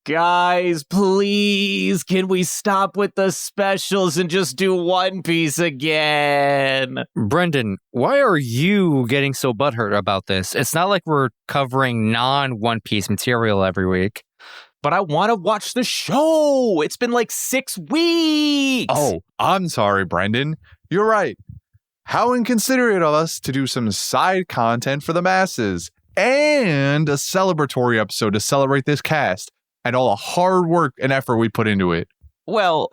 Guys, please, can we stop with the specials and just do One Piece again? Brendan, why are you getting so butthurt about this? It's not like we're covering non-One Piece material every week. But I want to watch the show. It's been like 6 weeks. Oh, I'm sorry, Brendan. You're right. How inconsiderate of us to do some side content for the masses and a celebratory episode to celebrate this cast and all the hard work and effort we put into it. Well,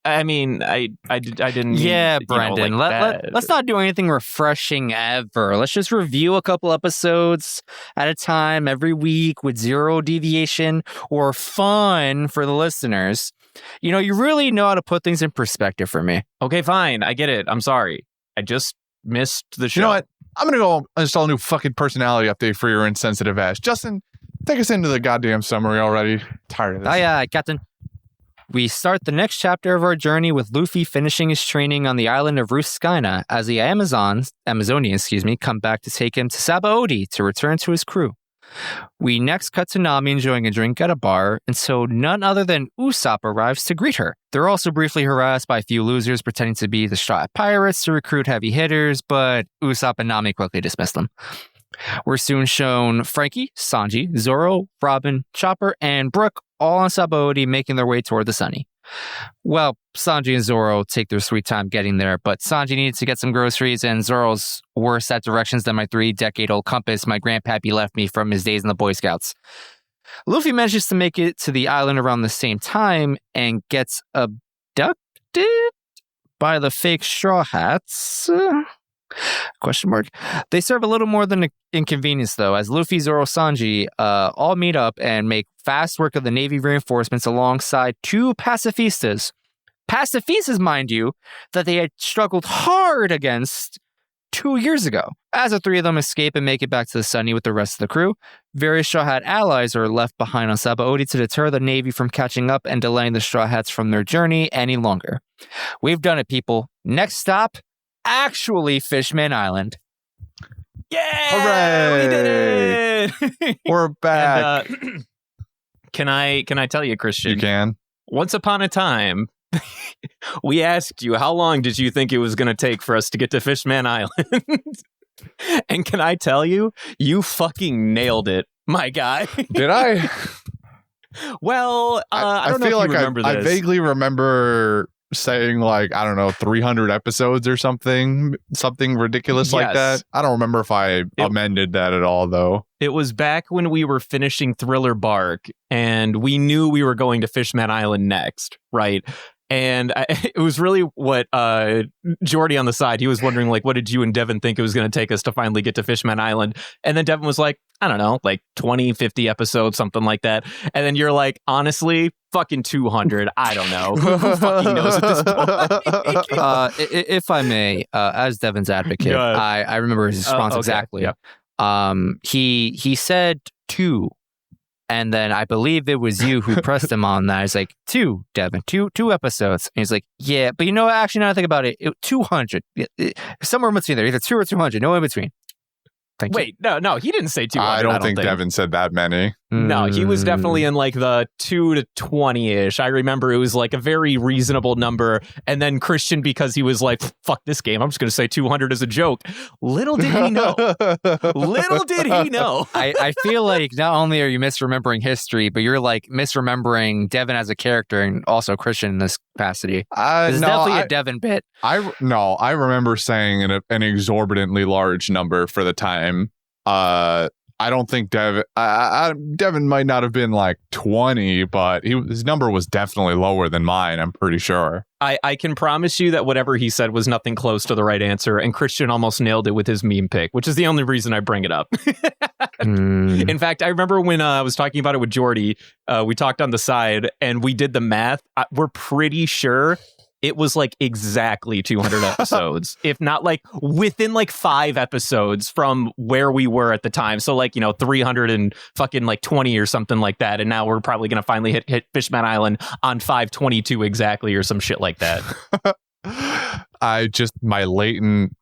I mean, I didn't. Yeah, mean, Brendan, let's not do anything refreshing ever. Let's just review a couple episodes at a time every week with zero deviation or fun for the listeners. You know, you really know how to put things in perspective for me. Okay, fine. I get it. I'm sorry. I just missed the show. You know what? I'm going to go install a new fucking personality update for your insensitive ass. Justin, take us into the goddamn summary already. Tired of this. Aye, aye, Captain. We start the next chapter of our journey with Luffy finishing his training on the island of Ruskina as the Amazonians, come back to take him to Sabaody to return to his crew. We next cut to Nami enjoying a drink at a bar, and so none other than Usopp arrives to greet her. They're also briefly harassed by a few losers pretending to be the Straw Hat Pirates to recruit heavy hitters, but Usopp and Nami quickly dismiss them. We're soon shown Frankie, Sanji, Zoro, Robin, Chopper, and Brook all on Sabaody making their way toward the Sunny. Well, Sanji and Zoro take their sweet time getting there, but Sanji needs to get some groceries, and Zoro's worse at directions than my 3-decade-old compass my grandpappy left me from his days in the Boy Scouts. Luffy manages to make it to the island around the same time and gets abducted by the fake Straw Hats. Question mark. They serve a little more than an inconvenience, though, as Luffy, Zoro, Sanji all meet up and make fast work of the Navy reinforcements alongside 2 pacifistas. Pacifistas, mind you, that they had struggled hard against 2 years ago. As the 3 of them escape and make it back to the Sunny with the rest of the crew, various Straw Hat allies are left behind on Sabaody to deter the Navy from catching up and delaying the Straw Hats from their journey any longer. We've done it, people. Next stop, actually Fishman Island. Yeah! Hooray! We did it! We're back. And, can I tell you, Christian? You can. Once upon a time, we asked you, how long did you think it was going to take for us to get to Fishman Island? And can I tell you, you fucking nailed it, my guy. Did I? Well, I don't know if you remember this. I vaguely remember saying, like, I don't know, 300 episodes or something ridiculous like that. I don't remember if I amended that at all, though. It was back when we were finishing Thriller Bark, and we knew we were going to Fishman Island next, right? And it was really what Jordy on the side, he was wondering, like, what did you and Devin think it was going to take us to finally get to Fishman Island? And then Devin was like, I don't know, like 20, 50 episodes, something like that. And then you're like, honestly, fucking 200. I don't know. Who fucking knows at this point? If I may, as Devin's advocate, I remember his response exactly. Yeah. He said 2. And then I believe it was you who pressed him on that. I was like, 2, Devin, two episodes. And he's like, yeah, but you know what? Actually, now I think about it, 200. Somewhere in between there, either 2 or 200, no in between. Wait, no, he didn't say 200. I don't think Devin said that many. No, he was definitely in like the 2 to 20-ish. I remember it was like a very reasonable number. And then Christian, because he was like, fuck this game, I'm just going to say 200 as a joke. Little did he know. Little did he know. I feel like not only are you misremembering history, but you're like misremembering Devin as a character and also Christian in this capacity. It's definitely a Devin bit. I remember saying an exorbitantly large number for the time. I don't think Devin might not have been like 20, but his number was definitely lower than mine, I'm pretty sure. I can promise you that whatever he said was nothing close to the right answer, and Christian almost nailed it with his meme pick, which is the only reason I bring it up. In fact, I remember when I was talking about it with Jordy, we talked on the side, and we did the math. We're pretty sure it was like exactly 200 episodes, if not like within like 5 episodes from where we were at the time. So like, 300 and fucking like 20 or something like that. And now we're probably going to finally hit Fishman Island on 522 exactly or some shit like that. My latent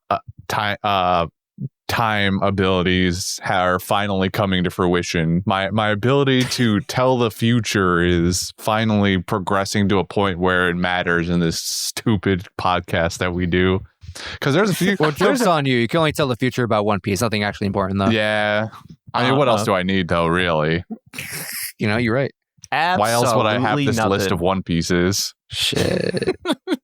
time abilities are finally coming to fruition. My ability to tell the future is finally progressing to a point where it matters in this stupid podcast that we do. Because there's a few. Well, joke's on you. You can only tell the future about One Piece. Nothing actually important, though. Yeah. I mean, what else do I need, though, really? You know, you're right. Absolutely Why else would I have this nothing. list of One Pieces? Shit.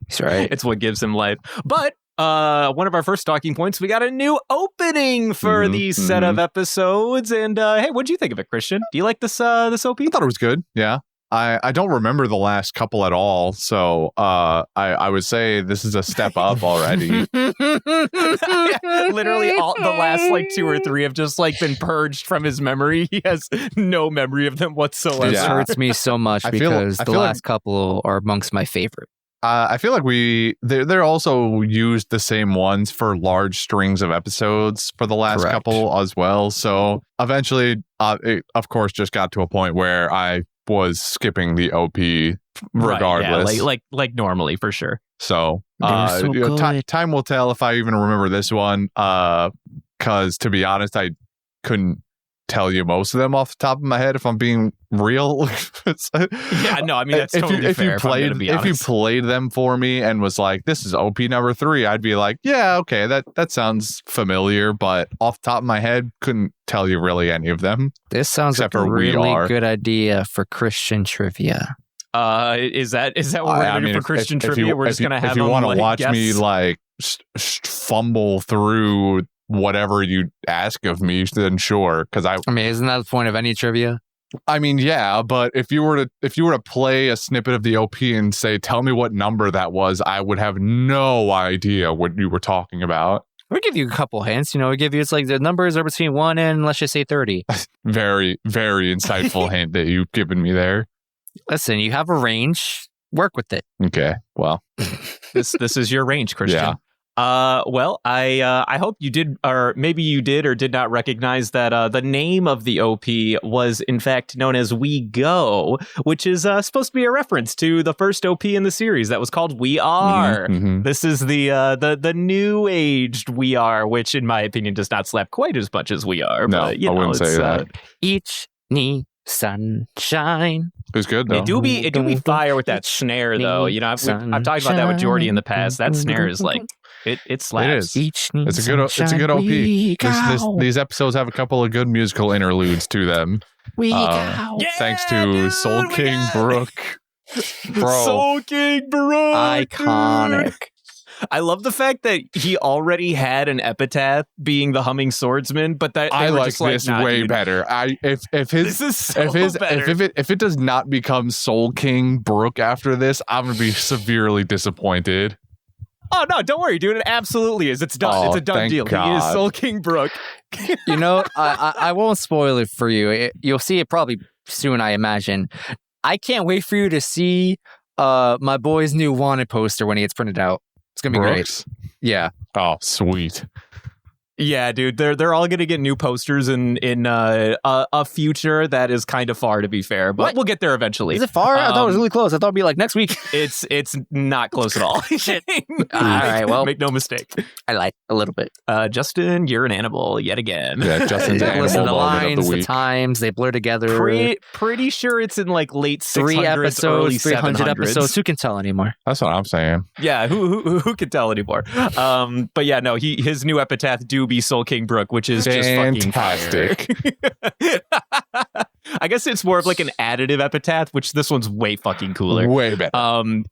He's right. It's what gives him life. But one of our first talking points, we got a new opening for these set of episodes. And hey, what'd you think of it, Christian? Do you like this OP? I thought it was good. Yeah. I don't remember the last couple at all. So I would say this is a step up already. Literally all the last like 2 or 3 have just like been purged from his memory. He has no memory of them whatsoever. This hurts me so much because the last couple are amongst my favorite. I feel like they're also used the same ones for large strings of episodes for the last couple as well. So eventually, it of course just got to a point where I was skipping the OP regardless. Right, yeah, like normally for sure. So, time will tell if I even remember this one. Because to be honest, I couldn't tell you most of them off the top of my head if I'm being real. Yeah, no, I mean that's totally fair. If you played them for me and was like, "This is OP number 3," I'd be like, "Yeah, okay, that sounds familiar," but off the top of my head, couldn't tell you really any of them. This sounds like a really good idea for Christian trivia. Is that what we're gonna do for Christian trivia? We're just gonna have. If you want to watch me like fumble through whatever you ask of me, then sure. Because I mean, isn't that the point of any trivia? I mean, yeah, but if you were to play a snippet of the OP and say, "Tell me what number that was," I would have no idea what you were talking about. We'll give you a couple hints. You know, we give you, it's like the numbers are between 1 and let's just say 30. Very, very insightful hint that you've given me there. Listen, you have a range. Work with it. Okay. Well, this is your range, Christian. Yeah. Well, I hope you did, or maybe you did or did not recognize that the name of the OP was in fact known as We Go, which is supposed to be a reference to the first OP in the series that was called We Are. Mm-hmm. This is the new aged We Are, which in my opinion does not slap quite as much as We Are. No, but, I wouldn't say that. Each knee sunshine. It's good though. It do be fire with that snare though. You know, I've talked about that with Jordy in the past. That snare is like it slaps. It is. It's a good OP. These episodes have a couple of good musical interludes to them. Thanks to Soul King Brook. Bro. Soul King Brook. Iconic. I love the fact that he already had an epitaph being the humming swordsman, but that I like this way better. If it does not become Soul King Brook after this, I'm gonna be severely disappointed. Oh no, don't worry, dude. It absolutely is. It's done. It's a done deal. God. He is Soul King Brook. You know, I won't spoil it for you. You'll see it probably soon, I imagine. I can't wait for you to see my boy's new Wanted poster when he gets printed out. It's gonna be Brooks. great. Yeah. Oh, sweet. Yeah, dude. They're all gonna get new posters in a future that is kind of far, to be fair, but we'll get there eventually. Is it far? I thought it was really close. I thought it'd be like next week. It's not close at all. Shit. All right. Well, make no mistake. I lied a little bit. Justin, you're an animal yet again. Yeah, Justin's animal Listen, the moment lines, of the week. the times, they blur together. Pretty sure it's in like late 600s, 3 episodes, early 300 700s. episodes. Who can tell anymore? That's what I'm saying. Yeah, who can tell anymore? But yeah, no, his new epitaph do be Soul King Brook, which is fantastic. Just fucking fire. I guess it's more of like an additive epitaph, which this one's way fucking cooler. Way better.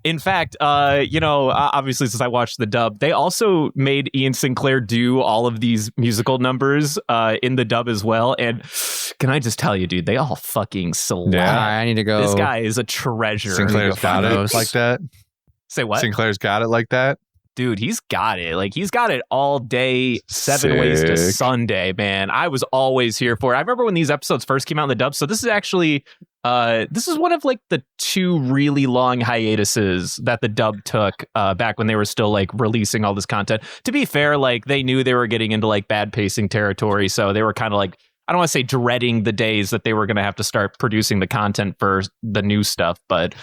In fact, obviously since I watched the dub, they also made Ian Sinclair do all of these musical numbers in the dub as well. And can I just tell you, dude, they all fucking slap. Yeah. I need to go. This guy is a treasure. Sinclair's got it like that. Say what? Sinclair's got it like that. Dude, he's got it. Like, he's got it all day, 7 ways to Sunday, man. I was always here for it. I remember when these episodes first came out in the dub. So this is actually, this is one of like the 2 really long hiatuses that the dub took back when they were still like releasing all this content. To be fair, like they knew they were getting into like bad pacing territory. So they were kind of like, I don't want to say dreading the days that they were going to have to start producing the content for the new stuff. But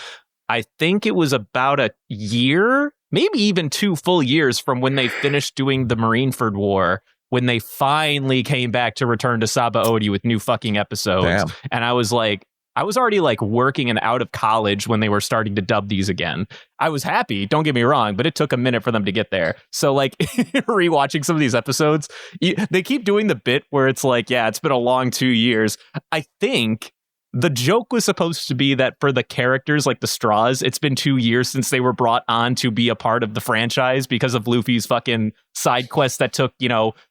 I think it was about a year maybe even 2 full years from when they finished doing the Marineford War, when they finally came back to return to Sabaody with new fucking episodes. Damn. And I was already like working and out of college when they were starting to dub these again. I was happy, don't get me wrong, but it took a minute for them to get there. So like rewatching some of these episodes, they keep doing the bit where it's like, yeah, it's been a long 2 years. I think the joke was supposed to be that for the characters like the Straws, it's been 2 years since they were brought on to be a part of the franchise because of Luffy's fucking side quest that took,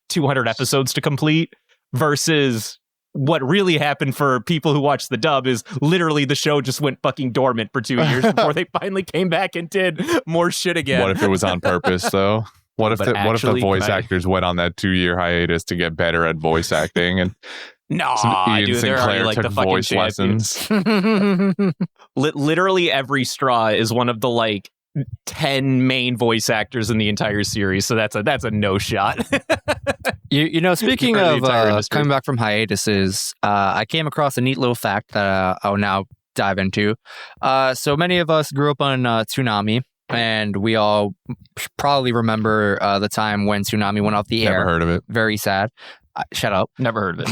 200 episodes to complete, versus what really happened for people who watched the dub is literally the show just went fucking dormant for 2 years before they finally came back and did more shit again. What if it was on purpose, though? What if the voice actors went on that 2-year hiatus to get better at voice acting? And no, Ian dude, they're already Sinclair like took the fucking voice champions. lessons. Literally every Straw is one of the like 10 main voice actors in the entire series, so that's a no shot. Speaking For the of entire industry. coming back from hiatuses, I came across a neat little fact that I'll now dive into. So many of us grew up on Toonami, and we all probably remember the time when Toonami went off the air. Never heard of it. Very sad. Shut up. Never heard of it.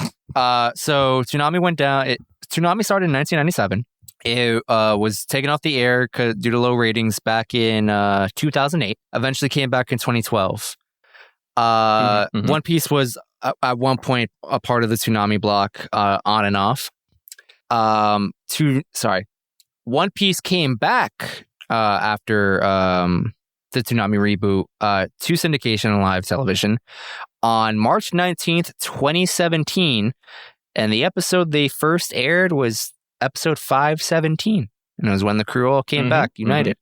So Toonami went down. Toonami started in 1997. It was taken off the air due to low ratings back in 2008. Eventually came back in 2012. Mm-hmm. One Piece was at one point a part of the Toonami block, on and off. One Piece came back after the Toonami reboot to syndication and live television on March 19th, 2017. And the episode they first aired was episode 517. And it was when the crew all came back united.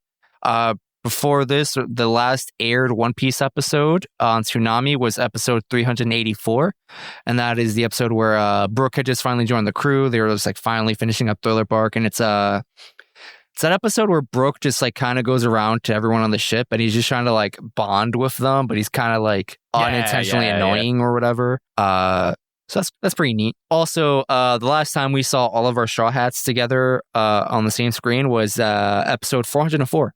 Before this, the last aired One Piece episode on Toonami was episode 384. And that is the episode where Brook had just finally joined the crew. They were just like finally finishing up Thriller Bark. And it's that episode where Brook just like kind of goes around to everyone on the ship and he's just trying to like bond with them, but he's kind of like unintentionally annoying or whatever. So that's pretty neat. Also, the last time we saw all of our Straw Hats together on the same screen was episode 404.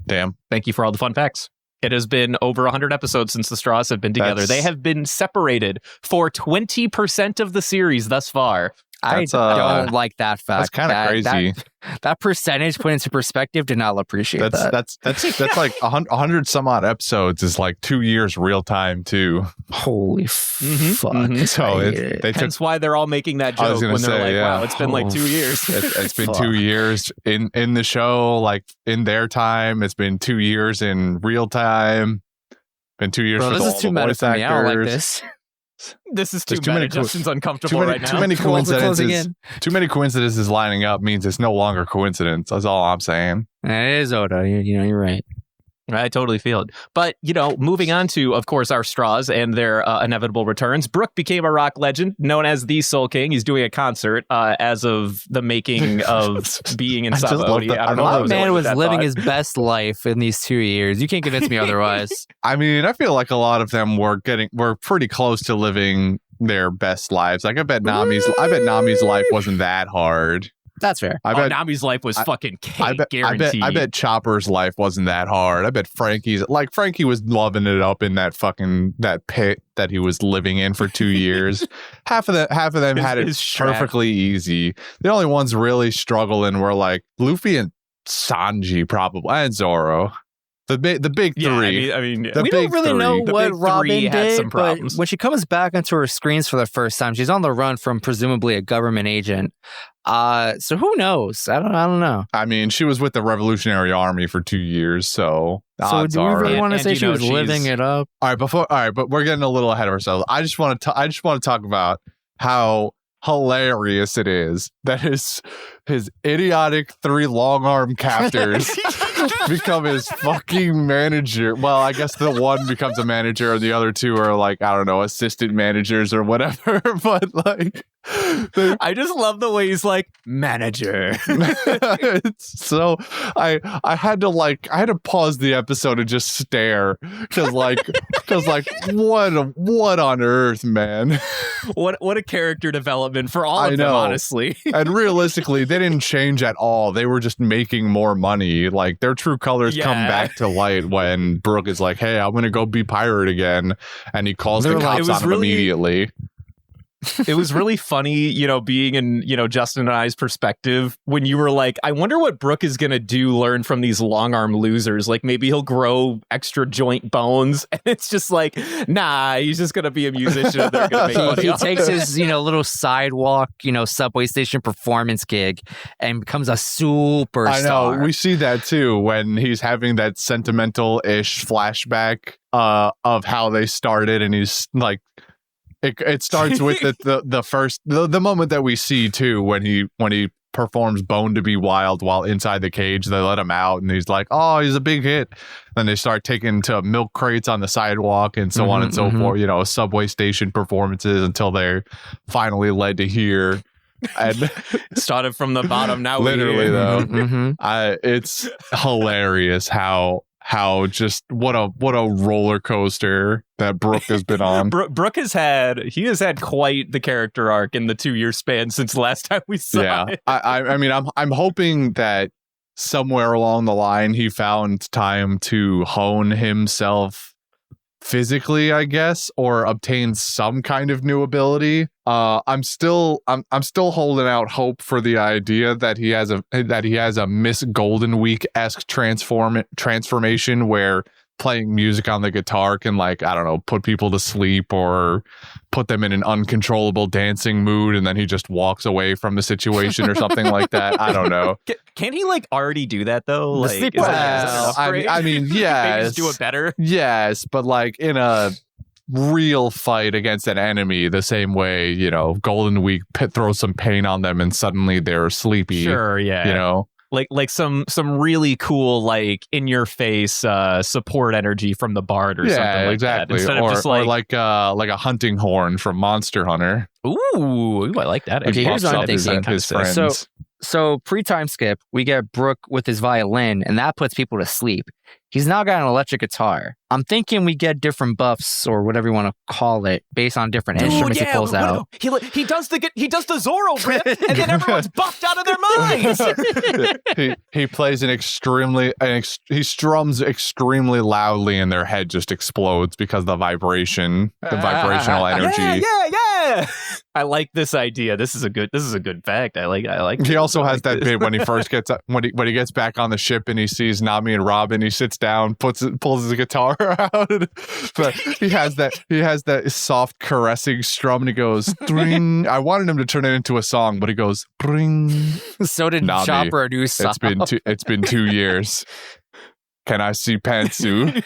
Damn. Thank you for all the fun facts. It has been over 100 episodes since the Straws have been together. They have been separated for 20% of the series thus far. I don't like that fact. That's kind of crazy. That percentage put into perspective, did not appreciate that. That's like 100 some odd episodes is like 2 years real time too. Holy fuck. So Hence why they're all making that joke when they're like, wow, it's been like 2 years. It's been 2 years in the show, like in their time. It's been 2 years in real time. Been 2 years for this all is too the meta voice for me. I don't like actors. this. This is too many many. Justin's uncomfortable right now. Too many Closing coincidences. in. Too many coincidences lining up means it's no longer coincidence. That's all I'm saying. It is Oda. You're right. I totally feel it. But, moving on to, of course, our Straws and their inevitable returns. Brook became a rock legend known as the Soul King. He's doing a concert as of the making of being in Sabaody. I don't know. That man was living his best life in these 2 years. You can't convince me otherwise. I mean, I feel like a lot of them were pretty close to living their best lives. Like I bet Nami's life wasn't that hard. That's fair. I bet Nami's life was fucking cake, guaranteed. I bet Chopper's life wasn't that hard. I bet Frankie was loving it up in that pit that he was living in for 2 years. half of them had it perfectly easy. The only ones really struggling were like Luffy and Sanji, probably, and Zoro. The big three. I mean, we don't really know what Robin had some did, but problems. when she comes back onto her screens for the first time, she's on the run from presumably a government agent. So who knows? I don't know. I mean, she was with the Revolutionary Army for 2 years, so do we really want to say she was living it up? All right, but we're getting a little ahead of ourselves. I just want to talk about how hilarious it is that his idiotic 3 long arm captors become his fucking manager. Well, I guess the one becomes a manager and the other 2 are like, I don't know, assistant managers or whatever. But like I just love the way he's like, manager. So I had to pause the episode and just stare because what on earth, man? What a character development for all of them, honestly. And realistically, they didn't change at all. They were just making more money. Like their true colors come back to light when Brooke is like, "Hey, I'm gonna go be pirate again," and he calls the cops on him immediately. It was really funny, being in, Justin and I's perspective when you were like, I wonder what Brooke is going to learn from these long arm losers. Like maybe he'll grow extra joint bones. And it's just like, nah, he's just going to be a musician. And they're going to make money. He takes his, little sidewalk, subway station performance gig and becomes a superstar. I know. We see that too when he's having that sentimental-ish flashback of how they started. And he's like, It starts with the moment that we see too when he performs "Bone to Be Wild" while inside the cage. They let him out and he's like, "Oh, he's a big hit." Then they start taking to milk crates on the sidewalk and so on and so forth. Subway station performances until they're finally led to here. And started from the bottom. Now literally though, it's hilarious how just what a roller coaster that Brooke has been on. Brooke has had quite the character arc in the 2-year span since last time we saw it. I mean, I'm hoping that somewhere along the line he found time to hone himself physically, I guess, or obtain some kind of new ability. I'm still holding out hope for the idea that he has a Miss Golden Week-esque transformation where playing music on the guitar can, like, I don't know, put people to sleep or put them in an uncontrollable dancing mood, and then he just walks away from the situation or something like that. I don't know. Can he already do that though? Like, I mean, yes. Just do it better. Yes, but in a real fight against an enemy, the same way, Golden Week throws some pain on them and suddenly they're sleepy. Sure, yeah. Like some really cool, in your face support energy from the bard or something like exactly. that. Instead or just like a hunting horn from Monster Hunter. Ooh, I like that. Okay, here's what I'm thinking. His friends. So pre-time skip, we get Brooke with his violin, and that puts people to sleep. He's now got an electric guitar. I'm thinking we get different buffs or whatever you want to call it based on different instruments he pulls out. He does the Zorro riff, and then everyone's buffed out of their minds. He plays he strums extremely loudly, and their head just explodes because the vibrational energy. Yeah. I like this idea. This is a good fact. I like. He also has that bit when he first gets when he gets back on the ship and he sees Nami and Robin. He sits down, pulls his guitar out, but he has that soft caressing strum, and he goes, "Dring." I wanted him to turn it into a song, but he goes, "Dring." So did Chopper a new song. It's been 2 years. Can I see Pantsu?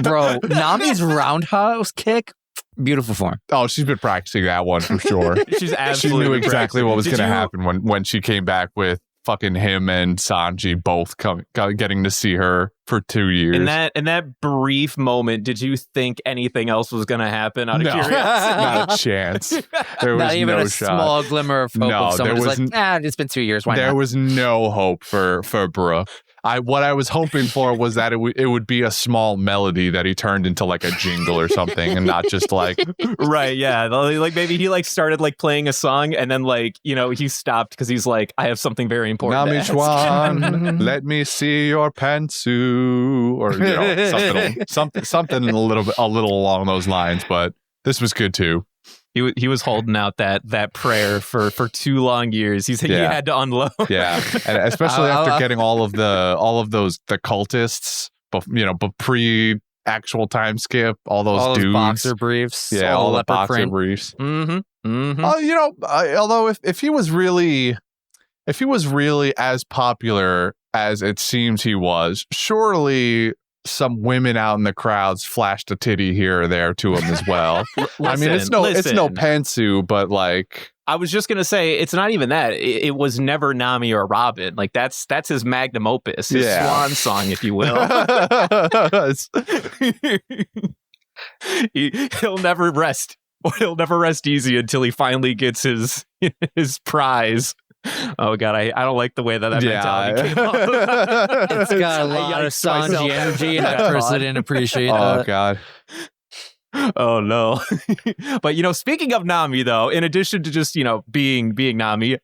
Bro, Nami's roundhouse kick. Beautiful form. Oh, she's been practicing that one for sure. She knew exactly what was going to happen when she came back with fucking him and Sanji both getting to see her for 2 years. In that brief moment, did you think anything else was going to happen out of curiosity? Not a chance. There was not even a shot. Small glimmer of hope. No, someone was it's been 2 years. Why there not? was no hope for Brooke. What I was hoping for was that it would be a small melody that he turned into a jingle or something, and not just right, yeah, maybe he started playing a song and then he stopped because he's like, I have something very important. Namichuan, let me see your pantsu, or something a little along those lines. But this was good too. He was holding out that prayer for 2 long years. He had to unload. Yeah, and especially after getting all of the cultists, but pre actual time skip, all those dudes, boxer briefs, all the boxer print. briefs. Mm-hmm. Although if he was really as popular as it seems he was, surely some women out in the crowds flashed a titty here or there to him as well. I mean, it's no pantsu, but I was just gonna say, it's not even that. It was never Nami or Robin. That's his magnum opus, his swan song, if you will. He'll never rest. He'll never rest easy until he finally gets his his prize. Oh god, I don't like the way that mentality came up. It's got a lot of Sanji energy, and I personally didn't appreciate that. Oh god. Oh no. But speaking of Nami though, in addition to just being Nami,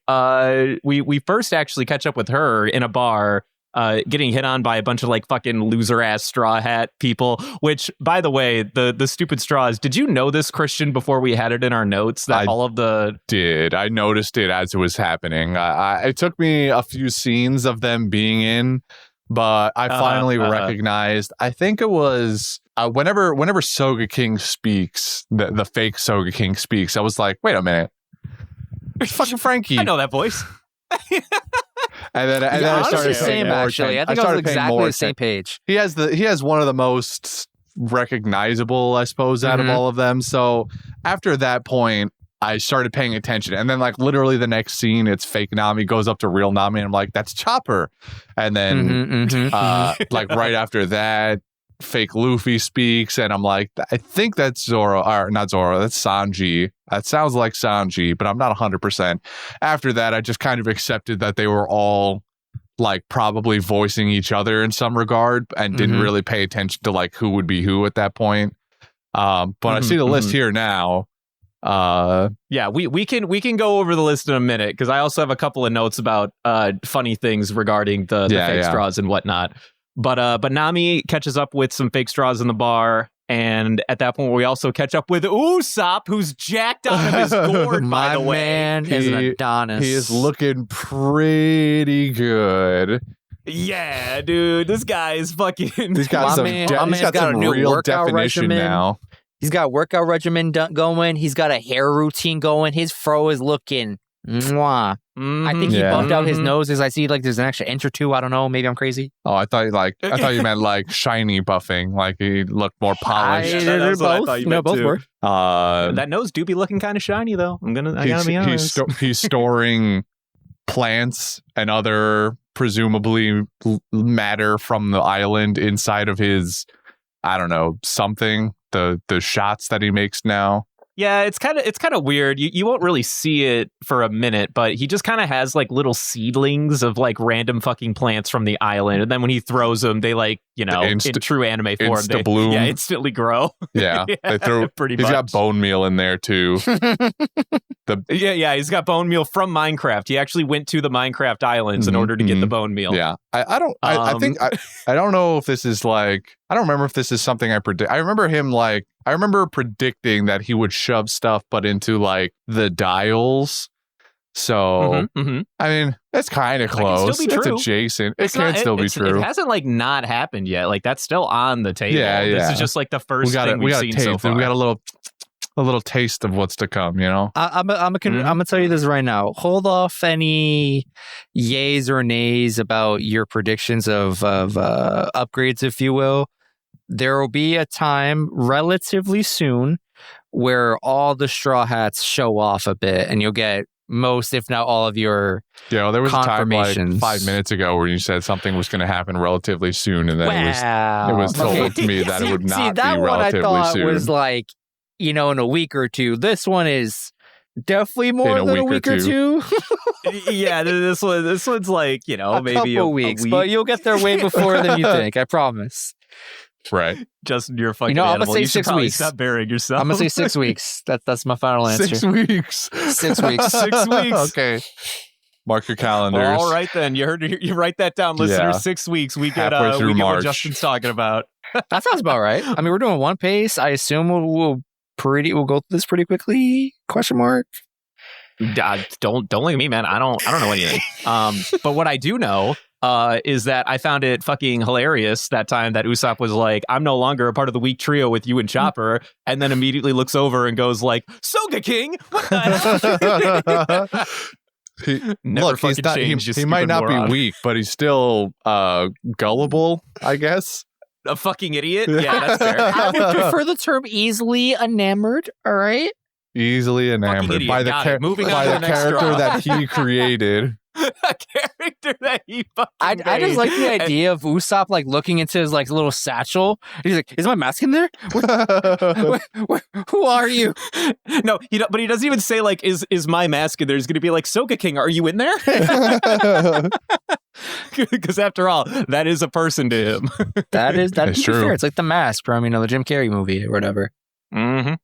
we first actually catch up with her in a bar, getting hit on by a bunch of like fucking loser ass straw hat people, which by the way, the stupid straws, did you know this, Christian, before we had it in our notes that I noticed it as it was happening. It took me a few scenes of them being in, but I finally recognized, I think it was whenever Sogeking speaks, the fake Sogeking speaks, I was like, wait a minute, it's fucking Frankie. I know that voice. And then I started same actually. I think I was exactly the same page. He has one of the most recognizable, I suppose, out of all of them. So after that point, I started paying attention. And then like literally the next scene, it's fake Nami goes up to real Nami, and I'm like, that's Chopper. And then like right after that, fake Luffy speaks, and I'm like, I think that's Zoro, or not Zoro, that's Sanji. That sounds like Sanji, but I'm not 100%. After that, I just kind of accepted that they were all like probably voicing each other in some regard, and didn't really pay attention to like who would be who at that point. But I see the list here now. Yeah, we can go over the list in a minute, because I also have a couple of notes about funny things regarding the fake straws and whatnot. But Nami catches up with some fake straws in the bar, and at that point we also catch up with Usopp, who's jacked out of his gourd. By the way, man is an Adonis. He is looking pretty good. Yeah, dude, this guy is fucking. He's got some real definition now. He's got a workout regimen going. He's got a hair routine going. His fro is looking mwah. I think he buffed out his nose, as I see like there's an extra inch or two. I don't know. Maybe I'm crazy. Oh, I thought you meant like shiny buffing, like he looked more polished. Both work. That nose do be looking kind of shiny though. I gotta be honest. He's storing plants and other presumably matter from the island inside of his, I don't know, something. The shots that he makes now. Yeah, it's kind of weird. You won't really see it for a minute, but he just kind of has like little seedlings of like random fucking plants from the island, and then when he throws them, they like in true anime form, they bloom. Yeah, instantly grow. Yeah, they throw. Pretty he's much. got bone meal in there too. He's got bone meal from Minecraft. He actually went to the Minecraft islands in order to get the bone meal. Yeah, I don't know if this is like, I don't remember if this is something I predict. I remember predicting that he would shove stuff, but into like the dials. So I mean, it's kind of close. It's adjacent. It can still be true. It hasn't like not happened yet. Like that's still on the table. Yeah. This is just like the first thing we've seen so far. We got a little taste of what's to come, you know? I'm gonna tell you this right now. Hold off any yays or nays about your predictions of upgrades, if you will. There will be a time relatively soon where all the Straw Hats show off a bit, and you'll get most, if not all, of your there was a time like 5 minutes ago where you said something was going to happen relatively soon, and then it was told to me that it would not be relatively soon. That one I thought was like, in a week or two. This one is definitely more than a week or two. Yeah, this one's like, maybe a weeks, but you'll get there way before than you think. I promise. Right. Justin, you're a fucking animal. I'm gonna say you 6 weeks. Stop burying yourself. I'm gonna say 6 weeks. That's my final answer. 6 weeks. 6 weeks. 6 weeks. Okay. Mark your calendars. All right then. You write that down, listeners. Yeah. 6 weeks. We get what Justin's talking about. That sounds about right. I mean, we're doing one pace. I assume we'll go through this pretty quickly. Question mark. Don't look at me, man. I don't know anything. But what I do know is that I found it fucking hilarious that time that Usopp was like, I'm no longer a part of the weak trio with you and Chopper, and then immediately looks over and goes like, Sogeking, what the hell? He might not be weak, but he's still gullible, I guess. A fucking idiot? Yeah, that's fair. I would prefer the term easily enamored, all right? Easily enamored by the character that he created. A character character that he fucking I just made. like the idea of Usopp like looking into his like little satchel. He's like, "Is my mask in there? Who are you?" No, but he doesn't even say like, "Is my mask in there?" He's going to be like, "Soga King, are you in there?" Because after all, that is a person to him. That's true. fair. It's like the mask from the Jim Carrey movie or whatever. Moving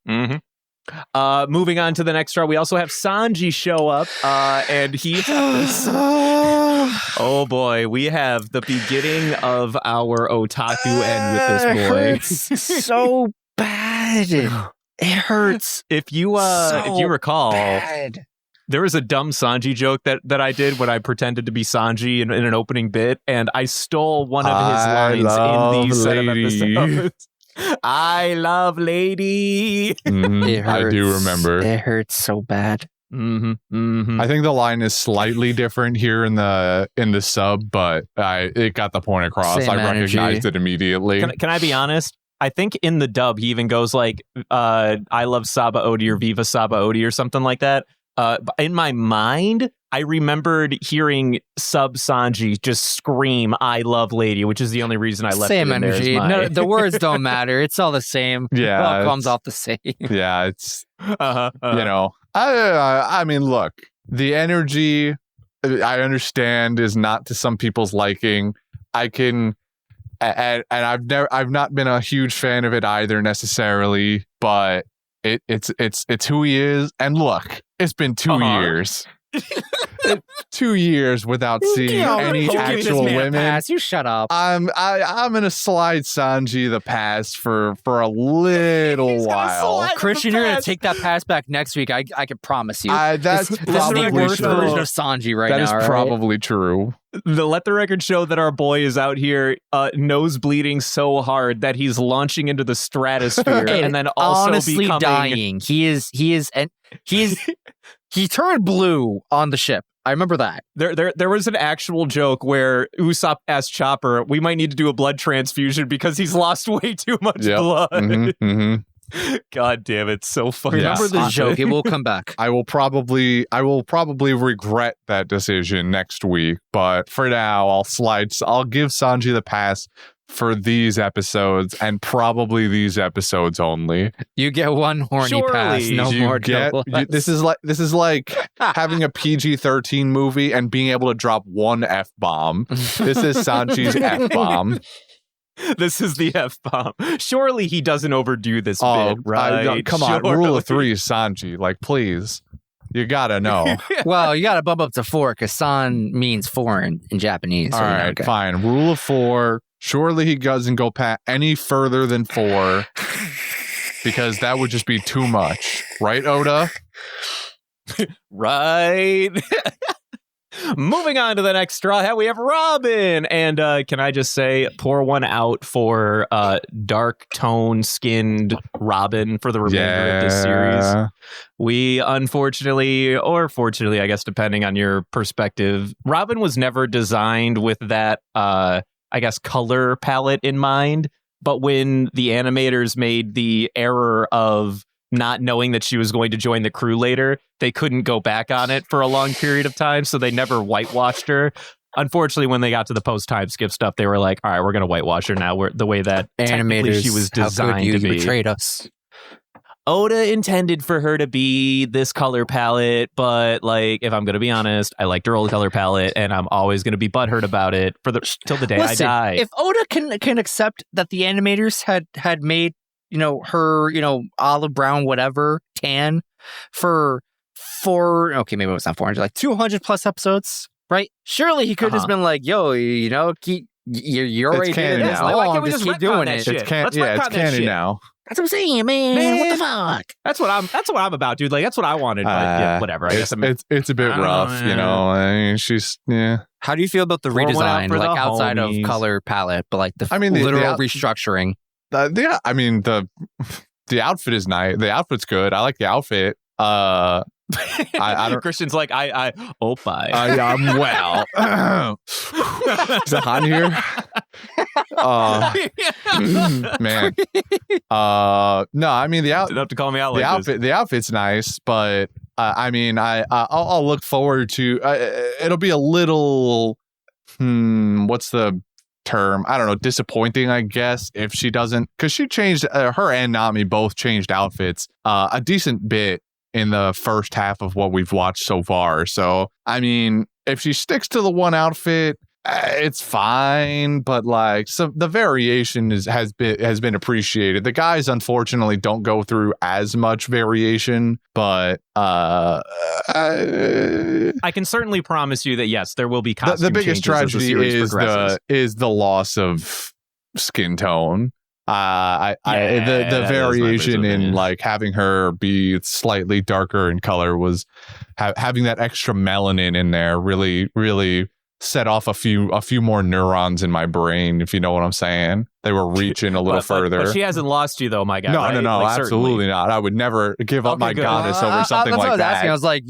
on to the next draw, we also have Sanji show up, and he has, oh boy, we have the beginning of our otaku end with this boy. Hurts so bad. It hurts. If you recall, bad. there was a dumb Sanji joke that I did when I pretended to be Sanji in an opening bit, and I stole one of his lines in these set of episodes. I love lady. It hurts. I do remember. It hurts so bad. I think the line is slightly different here in the sub, but it got the point across. Same I energy. recognized it immediately. Can I be honest? I think in the dub he even goes like, "I love Saba Odi" or "Viva Saba Odi" or something like that. But in my mind, I remembered hearing sub Sanji just scream, "I love lady," which is the only reason I left Same it in there as energy. my- No, the words don't matter. It's all the same. Yeah, it all comes it's- off the same. Yeah, it's you I mean, look, the energy I understand is not to some people's liking. I can, and I've not been a huge fan of it either necessarily, but it's who he is. And look, it's been 2 years. 2 years without seeing any Don't give this actual man a women. pass. You shut up. I'm gonna slide Sanji the pass for a little He's gonna while. slide- Christian, you're gonna pass. take that pass back next week. I can promise you. That's this is the probably worst true. version of Sanji right That now. is all right? probably true. Let the record show that our boy is out here nose bleeding so hard that he's launching into the stratosphere Hey, and then also honestly becoming dying. He turned blue on the ship. I remember that. There was an actual joke where Usopp asked Chopper, "We might need to do a blood transfusion because he's lost way too much Yep. blood." Mhm. God damn it, so fucking Remember the stupid. joke. It will come back. I will probably regret that decision next week, but for now I'll give Sanji the pass for these episodes and probably these episodes only. You get one horny Surely. pass. No You more. get- no less. this is like having a PG-13 movie and being able to drop one F-bomb. This is Sanji's F-bomb. This is the F-bomb. Surely he doesn't overdo this bit, right? Come on, Surely. rule of three, Sanji. Like, please. You gotta know. Well, you got to bump up to 4 because san means foreign in Japanese. All so, right, okay. fine. Rule of 4. Surely he doesn't go any further than 4 because that would just be too much. Right, Oda? Right. Moving on to the next straw hat, we have Robin. And can I just say, pour one out for dark tone skinned Robin for the remainder of this series. We unfortunately, or fortunately, I guess, depending on your perspective, Robin was never designed with that, I guess, color palette in mind. But when the animators made the error of not knowing that she was going to join the crew later, they couldn't go back on it for a long period of time, so they never whitewashed her. Unfortunately, when they got to the post-time skip stuff, they were like, all right, we're going to whitewash her now. The way that technically Animators, she was how could designed you to be. betrayed us. Oda intended for her to be this color palette, but like, if I'm going to be honest, I liked her old color palette, and I'm always going to be butthurt about it till the day Listen, I die. if Oda can accept that the animators had made her olive brown whatever tan for okay, maybe it was not 400, like 200 plus episodes, right? Surely he could have just been like, yo, keep you're already canon doing this now. Why long, can't we just just keep retcon doing that it. shit? It's Let's retcon that canon shit. now. That's what I'm saying, man. What the fuck? That's what I'm about, dude. Like, that's what I wanted. But yeah, whatever. I guess It's a bit I don't rough, know, I mean, she's How do you feel about the Pour one out redesign, for like the outside homies. of color palette, but like the the literal restructuring? The outfit is nice. The outfit's good. I like the outfit. I don't. Christian's like, oh, bye. I'm well. Is it hot in here? Man. No, I mean Didn't have to call me out like this. the outfit's nice, but I mean, I'll look forward to. It'll be a little what's the term? I don't know, disappointing, I guess, if she doesn't, because she changed, her and Nami both changed outfits a decent bit in the first half of what we've watched so far. So, I mean, if she sticks to the one outfit, it's fine, but like the variation has been appreciated. The guys unfortunately don't go through as much variation, but I can certainly promise you that yes, there will be costume the biggest changes as the tragedy series is the loss of skin tone. The that is my variation in opinion. like having her be slightly darker in color was having that extra melanin in there really set off a few more neurons in my brain, if you know what I'm saying. They were reaching a little further. But she hasn't lost you though, my guy. No, right? no, Like, absolutely certainly. not. I would never give up Okay, my good. goddess over something that's like what I was that. asking. I was like,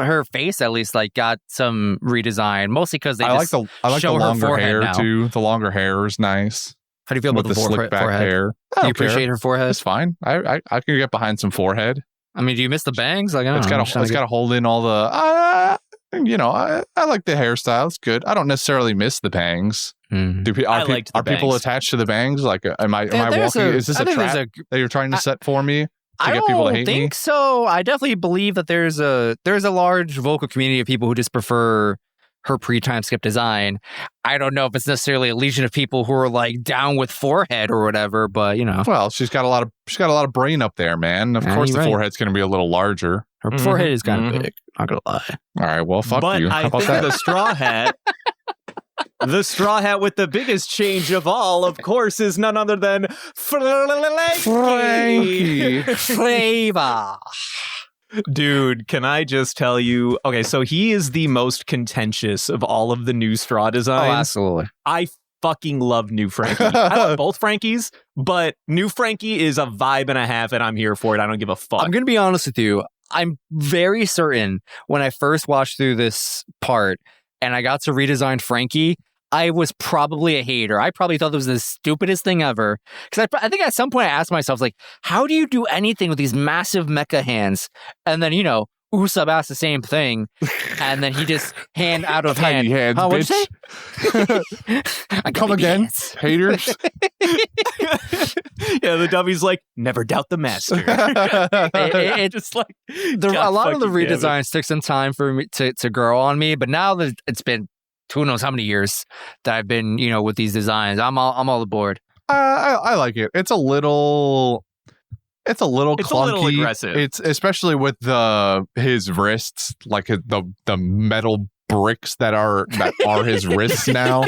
her face at least like got some redesign, mostly because they I like just the show her longer forehead hair now. too. The longer hair is nice. How do you feel With about the the slick back forehead? hair. Do you appreciate her forehead? It's fine. I can get behind some forehead. I mean, do you miss the bangs? Like, I don't It's know. got to hold in all the. I like the hairstyle. It's good. I don't necessarily miss the bangs. Mhm. I liked the Are people bangs. attached to the bangs? Like, am I There's walking? Is this I a think trap there's that you're trying to set for me? I get people to don't hate think me? so. I definitely believe that there's a large vocal community of people who just prefer her pre-time skip design. I don't know if it's necessarily a legion of people who are like down with forehead or whatever, but Well, she's got a lot of brain up there, man. Of Yeah, course, you're the right. forehead's going to be a little larger. her Mhm, forehead is kind of mhm. big. Not gonna lie. All right, well, fuck but you. I How about think that? the straw hat, the straw hat with the biggest change of all, of course, is none other than Frankie. Flavor. Dude, can I just tell you? Okay, so he is the most contentious of all of the new straw Oh, designs. absolutely. I fucking love new Frankie. I love both Frankies, but new Frankie is a vibe and a half, and I'm here for it. I don't give a fuck. I'm going to be honest with you. I'm very certain when I first watched through this part and I got to redesign Frankie, I was probably a hater. I probably thought it was the stupidest thing ever. Because I think at some point I asked myself, like, how do you do anything with these massive mecha hands? And then, Usopp asked the same thing. And then he just hand out of hand. Tiny hands, Huh, what'd you bitch. say? I got Come big again, hands. haters. Yeah, the dummy's like, never doubt the master. It- just like A God lot of the fucking damn it. redesigns took some time for me to grow on me, but now that it's been who knows how many years that I've been, with these designs, I'm all aboard. I like it. It's a little It's a clunky. little aggressive. It's especially with his wrists, like the metal bricks that are his wrists now.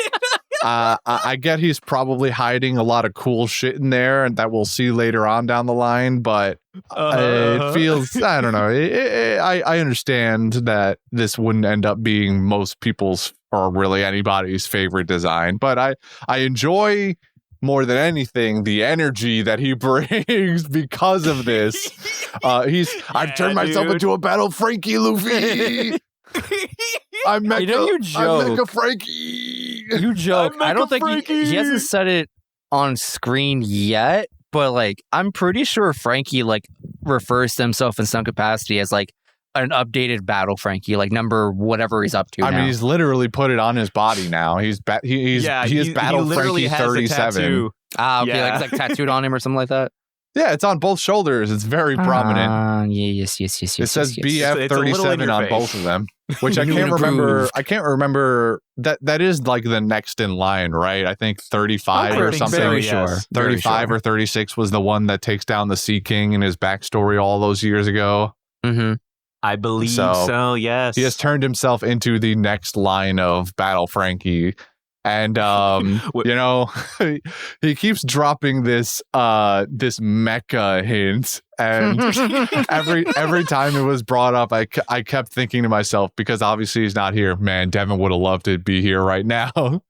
I get he's probably hiding a lot of cool shit in there, and that we'll see later on down the line. But it feels, I don't know. I understand that this wouldn't end up being most people's or really anybody's favorite design, but I enjoy more than anything the energy that he brings because of this. I've turned myself dude. into a Battle Frankie Luffy. I'm Mecha, you I'm joke. Mecha Frankie. You joke. I'm I don't Mecha think Frankie. he hasn't said it on screen yet, but like I'm pretty sure Frankie like refers to himself in some capacity as like an updated Battle Frankie, like number whatever he's up to I now. mean, he's literally put it on his body now. He is Battle literally Frankie has a 37. tattoo. okay, yeah. like it's like tattooed on him or something like that. Yeah, it's on both shoulders. It's very prominent. Yes. It says It's a little in BF37 your on face. both of them, which I New can't and remember. improved. I can't remember that is like the next in line, right? I think 35 I'm or pretty something. sure, Very yes. sure. Very 35 sure. or 36 was the one that takes down the Sea King in his backstory all those years ago. Mm-hmm. I believe So, so, yes. He has turned himself into the next line of Battle Frankie. And he keeps dropping this mecha hint, and every time it was brought up, I kept thinking to myself, because obviously he's not here. Man, Devin would have loved to be here right now. Devin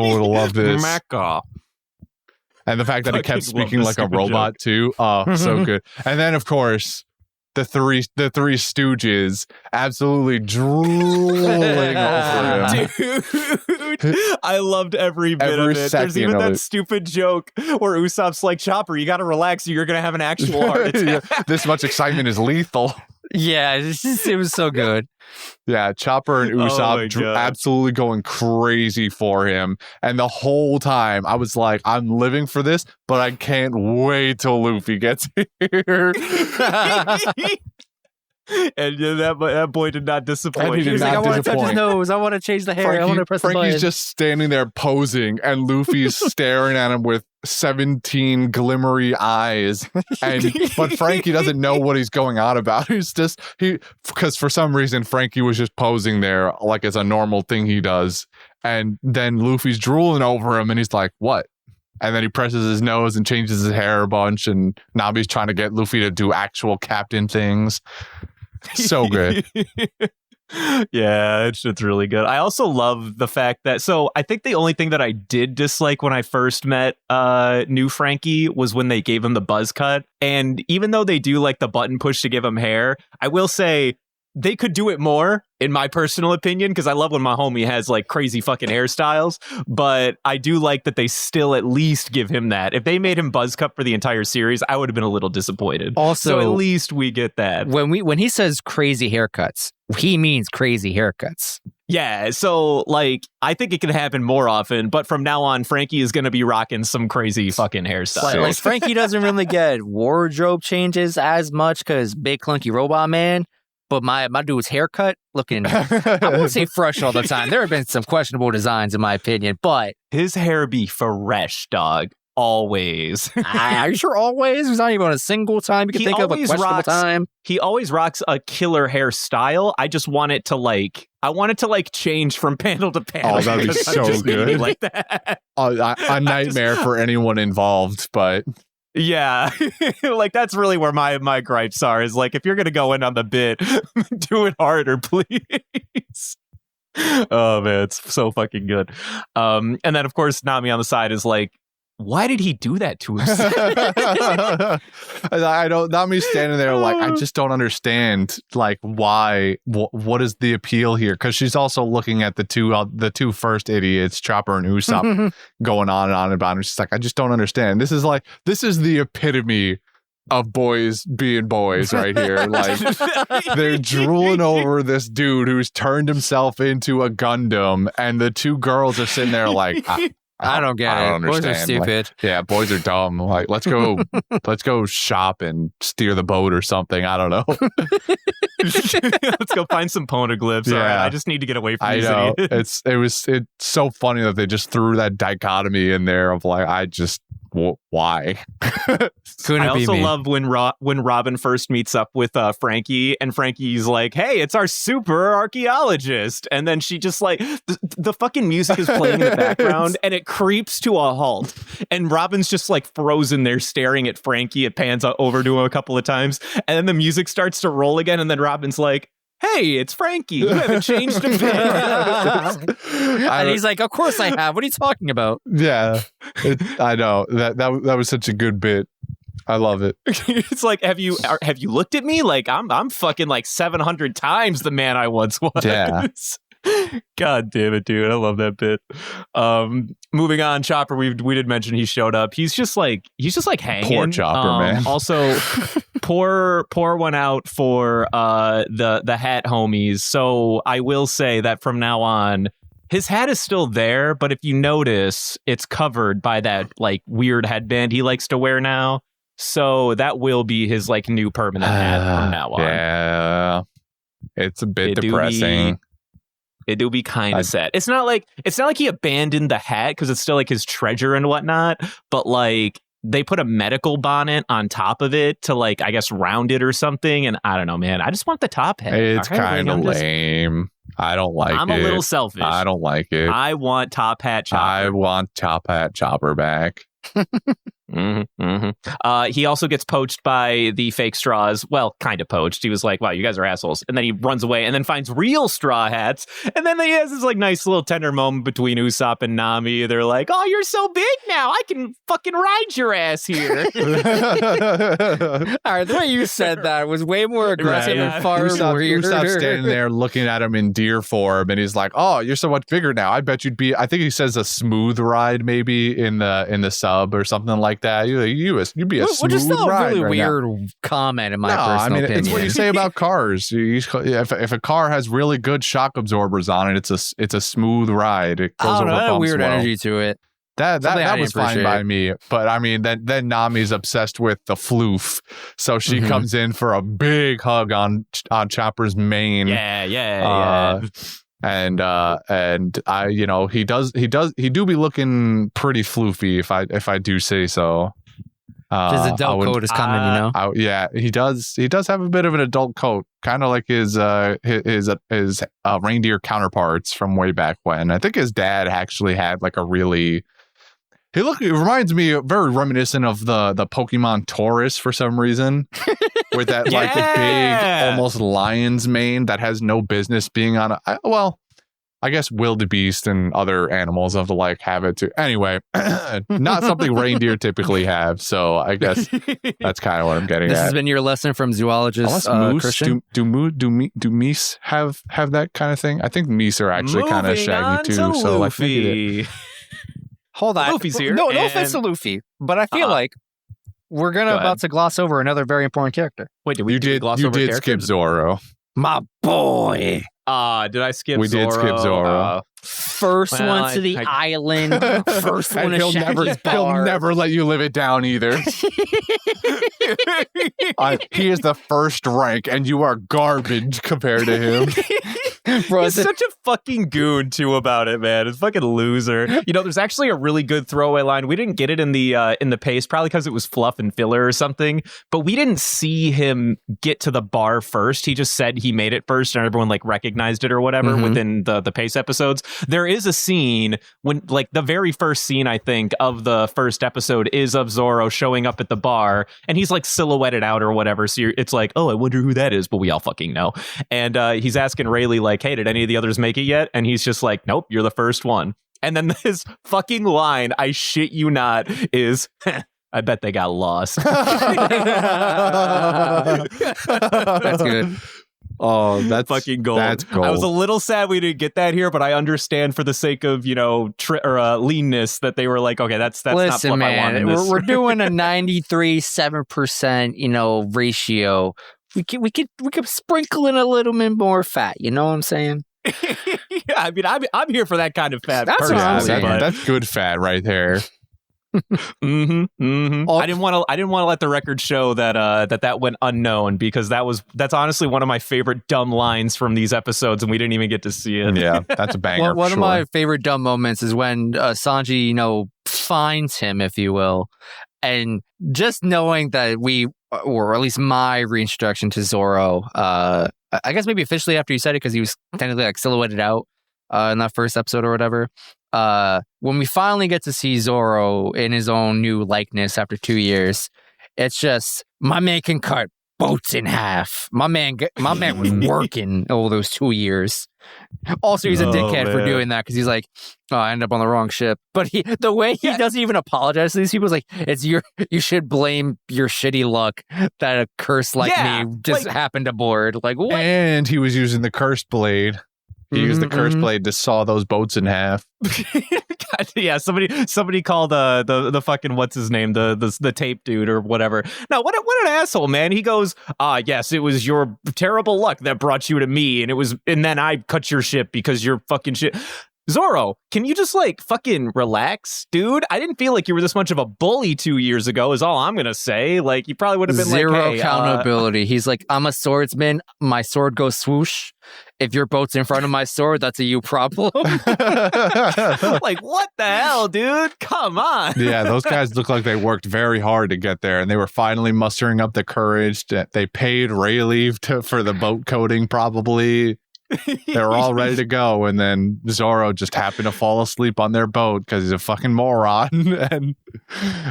would have loved this. Mecca. And the fact that he Fucking kept love speaking this like a stupid robot too. Oh, so good. And then of course the three Stooges absolutely drooling over him. Dude, I loved every bit Every of it. There's second even of that it. stupid joke where Usopp's like, Chopper, you got to relax or you're going to have an actual heart attack. This much excitement is lethal. Yeah, it was so good. Yeah, Chopper and Usopp absolutely going crazy for him. And the whole time I was like, I'm living for this, but I can't wait till Luffy gets here. And that boy did not disappoint. He did He's like, I want to touch his nose. I want to change the hair. I want to press the button. Frankie's just standing there posing, and Luffy's staring at him with 17 glimmery eyes. But Frankie doesn't know what he's going on about. Because for some reason Frankie was just posing there like it's a normal thing he does. And then Luffy's drooling over him, and he's like, "What?" And then he presses his nose and changes his hair a bunch, and Nami's trying to get Luffy to do actual captain things. So good. Yeah, it's really good. I also love the fact that, so I think the only thing that I did dislike when I first met new Frankie was when they gave him the buzz cut. And even though they do like the button push to give him hair, I will say they could do it more, in my personal opinion, because I love when my homie has like crazy fucking hairstyles, but I do like that they still at least give him that. If they made him buzz cut for the entire series, I would have been a little disappointed. Also, so at least we get that. When he says crazy haircuts, he means crazy haircuts. Yeah, so like I think it can happen more often, but from now on, Frankie is going to be rocking some crazy fucking hairstyles. Like Frankie doesn't really get wardrobe changes as much because big clunky robot man. But my dude's haircut looking, I won't say fresh all the time. There have been some questionable designs, in my opinion, but his hair be fresh, dog. Always. Are you sure always? There's not even a single time you can think of a questionable time. He always rocks a killer hairstyle. I just want it to like, change from panel to panel. Oh, that'd be so good. Like that. A nightmare for anyone involved, but... Yeah, like that's really where my gripes are, is like, if you're going to go in on the bit, do it harder, please. Oh, man, it's so fucking good. And then, of course, Nami on the side is like, why did he do that to himself? I don't. Nami's standing there like, I just don't understand. Like, why? What is the appeal here? Because she's also looking at the two first idiots, Chopper and Usopp, going on and on about it. She's like, I just don't understand. This is the epitome of boys being boys right here. Like, they're drooling over this dude who's turned himself into a Gundam, and the two girls are sitting there like, I don't get it. Understand. Boys are stupid. Like, yeah, boys are dumb. Like, let's go shop and steer the boat or something. I don't know. Let's go find some poneglyphs. Yeah. All right, I just need to get away from these know. idiots. It's so funny that they just threw that dichotomy in there of like, why? Couldn't I also be me. love when Robin first meets up with Frankie, and Frankie's like, "Hey, it's our super archaeologist," and then she just like the fucking music is playing in the background, and it creeps to a halt, and Robin's just like frozen there staring at Frankie. It pans over to him a couple of times, and then the music starts to roll again, and then Robin's like, "Hey, it's Frankie. You haven't changed a bit." And he's like, of course I have. What are you talking about? Yeah, I know that was such a good bit. I love it. It's like, have you looked at me? Like I'm fucking like 700 times the man I once was. Yeah. God damn it, dude. I love that bit. Moving on, Chopper, we did mention he showed up. He's just like hanging. Poor Chopper, man. Also, pour one out for the hat homies. So I will say that from now on, his hat is still there, but if you notice, it's covered by that like weird headband he likes to wear now. So that will be his like new permanent hat from now on. Yeah, it's a bit depressing. It do be kind of sad. It's not like he abandoned the hat because it's still like his treasure and whatnot, but like they put a medical bonnet on top of it to like, I guess, round it or something. And I don't know, man. I just want the top hat. It's kind of lame. I don't like it. I'm a little selfish. I don't like it. I want top hat Chopper. I want top hat Chopper back. He also gets poached by the fake straws. Well, kind of poached. He was like, wow, you guys are assholes. And then he runs away and then finds real straw hats. And then he has this like nice little tender moment between Usopp and Nami. They're like, oh, you're so big now. I can fucking ride your ass here. All right, the way you said that was way more aggressive and far weirder. Usopp's standing there looking at him in deer form, and he's like, oh, you're so much bigger now. I bet you'd be, I think he says a smooth ride maybe in the sub or something like that, you'd be a Which smooth is still a ride really right now. weird comment in my No, personal I mean opinion. it's what you say about cars. If a car has really good shock absorbers on it, it's a smooth ride. It goes I don't know, over that had a bumps weird well. energy to it. That Something I was didn't fine by appreciate. me, but I mean, then Nami's obsessed with the floof, so she Mhm. comes in for a big hug on Chopper's mane. Yeah. And I, he do be looking pretty floofy if I do say so. His adult code is coming, Yeah, he does have a bit of an adult coat, kind of like his reindeer counterparts from way back when. I think his dad actually had like a really. It reminds me very reminiscent of the Pokemon Taurus for some reason, with that like the big almost lion's mane that has no business being on I guess wildebeest and other animals of the like have it too. Anyway, not something reindeer typically have, so I guess that's kind of what I'm getting This at. has been your lesson from zoologist Unless moose, Christian. do meese have that kind of thing? I think meese are actually kind of shaggy too. So like maybe Hold on. Luffy's here, No and- offense to Luffy, but I feel like we're about to gloss over another very important character. Wait, did we gloss you over did characters? skip Zoro. My boy. Did I skip We Zoro? did skip Zoro. First Well, one to the I- island. First one And to he'll Shaggy's bar. He'll never let you live it down either. He is the first rank, and you are garbage compared to him. Bro, He's such a fucking goon too about it, man. It's fucking loser. There's actually a really good throwaway line. We didn't get it in the pace, probably because it was fluff and filler or something. But we didn't see him get to the bar first. He just said he made it first, and everyone like recognized it or whatever within the pace episodes. There is a scene when like the very first scene I think of the first episode is of Zoro showing up at the bar, and he's like silhouetted out or whatever. So it's like, oh, I wonder who that is, but we all fucking know. And he's asking Rayleigh like, hey, did any of the others make it yet? And he's just like, nope, you're the first one. And then this fucking line, I shit you not, is I bet they got lost. That's good. Oh, that's fucking gold. That's gold. I was a little sad we didn't get that here, but I understand for the sake of leanness that they were like, okay, that's Listen, not what man, I want in this. we're doing a 93.7% ratio. We could sprinkle in a little bit more fat. You know what I'm saying? Yeah, I mean, I'm here for that kind of fat. That's what I'm personally, saying. but- That's good fat right there. I didn't want to let the record show that went unknown, because that's honestly one of my favorite dumb lines from these episodes, and we didn't even get to see it. Yeah, that's a banger. One for of my sure. favorite dumb moments is when Sanji, finds him, if you will, and just knowing that or at least my reintroduction to Zoro, I guess maybe officially after you said it, because he was technically like silhouetted out in that first episode or whatever. When we finally get to see Zoro in his own new likeness after 2 years, it's just, my man can cut boats in half. My man was working all those 2 years. Also, he's a dickhead for doing that, because he's like, oh, I ended up on the wrong ship. But the way he doesn't even apologize to these people is like, you should blame your shitty luck that a curse like me just happened aboard. Like, what? And he was using the cursed blade. He used the cursed blade to saw those boats in half. God, yeah, somebody called the fucking what's his name, the tape dude or whatever. No, what an asshole, man. He goes, yes, it was your terrible luck that brought you to me, and then I cut your ship because you're fucking shit. Zoro, can you just like fucking relax, dude? I didn't feel like you were this much of a bully 2 years ago, is all I'm gonna say. Like, you probably would have been Zero like, hey, accountability. He's like, I'm a swordsman. My sword goes swoosh. If your boat's in front of my sword, that's a you problem. like, what the hell, dude? Come on. Yeah, those guys look like they worked very hard to get there, and they were finally mustering up the courage. They paid Rayleigh for the boat coating, probably. They were all ready to go, and then Zoro just happened to fall asleep on their boat because he's a fucking moron.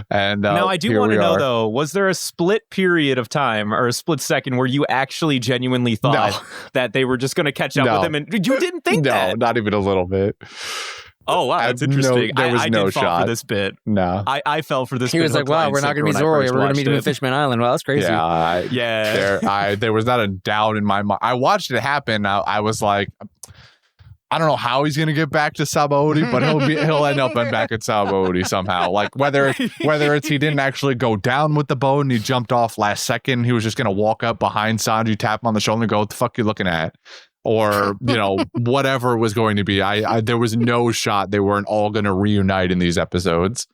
and now I do want to know, though, was there a split period of time or a split second where you actually genuinely thought that they were just going to catch up with him, and you didn't think that? No, not even a little bit. Oh, wow, that's interesting. There was I no did fall shot for this bit. No. I fell for this He bit. was like, wow, we're not going to be Zoro. We're going to meet him in Fishman Island. Wow, that's crazy. Yeah. There was not a doubt in my mind. I watched it happen. I was like, I don't know how he's gonna get back to Sabaody, but he'll end up back at Sabaody somehow. Like whether it's he didn't actually go down with the boat and he jumped off last second, he was just gonna walk up behind Sanji, tap him on the shoulder, and go, "What the fuck you looking at?" Or whatever it was going to be. I there was no shot they weren't all gonna reunite in these episodes.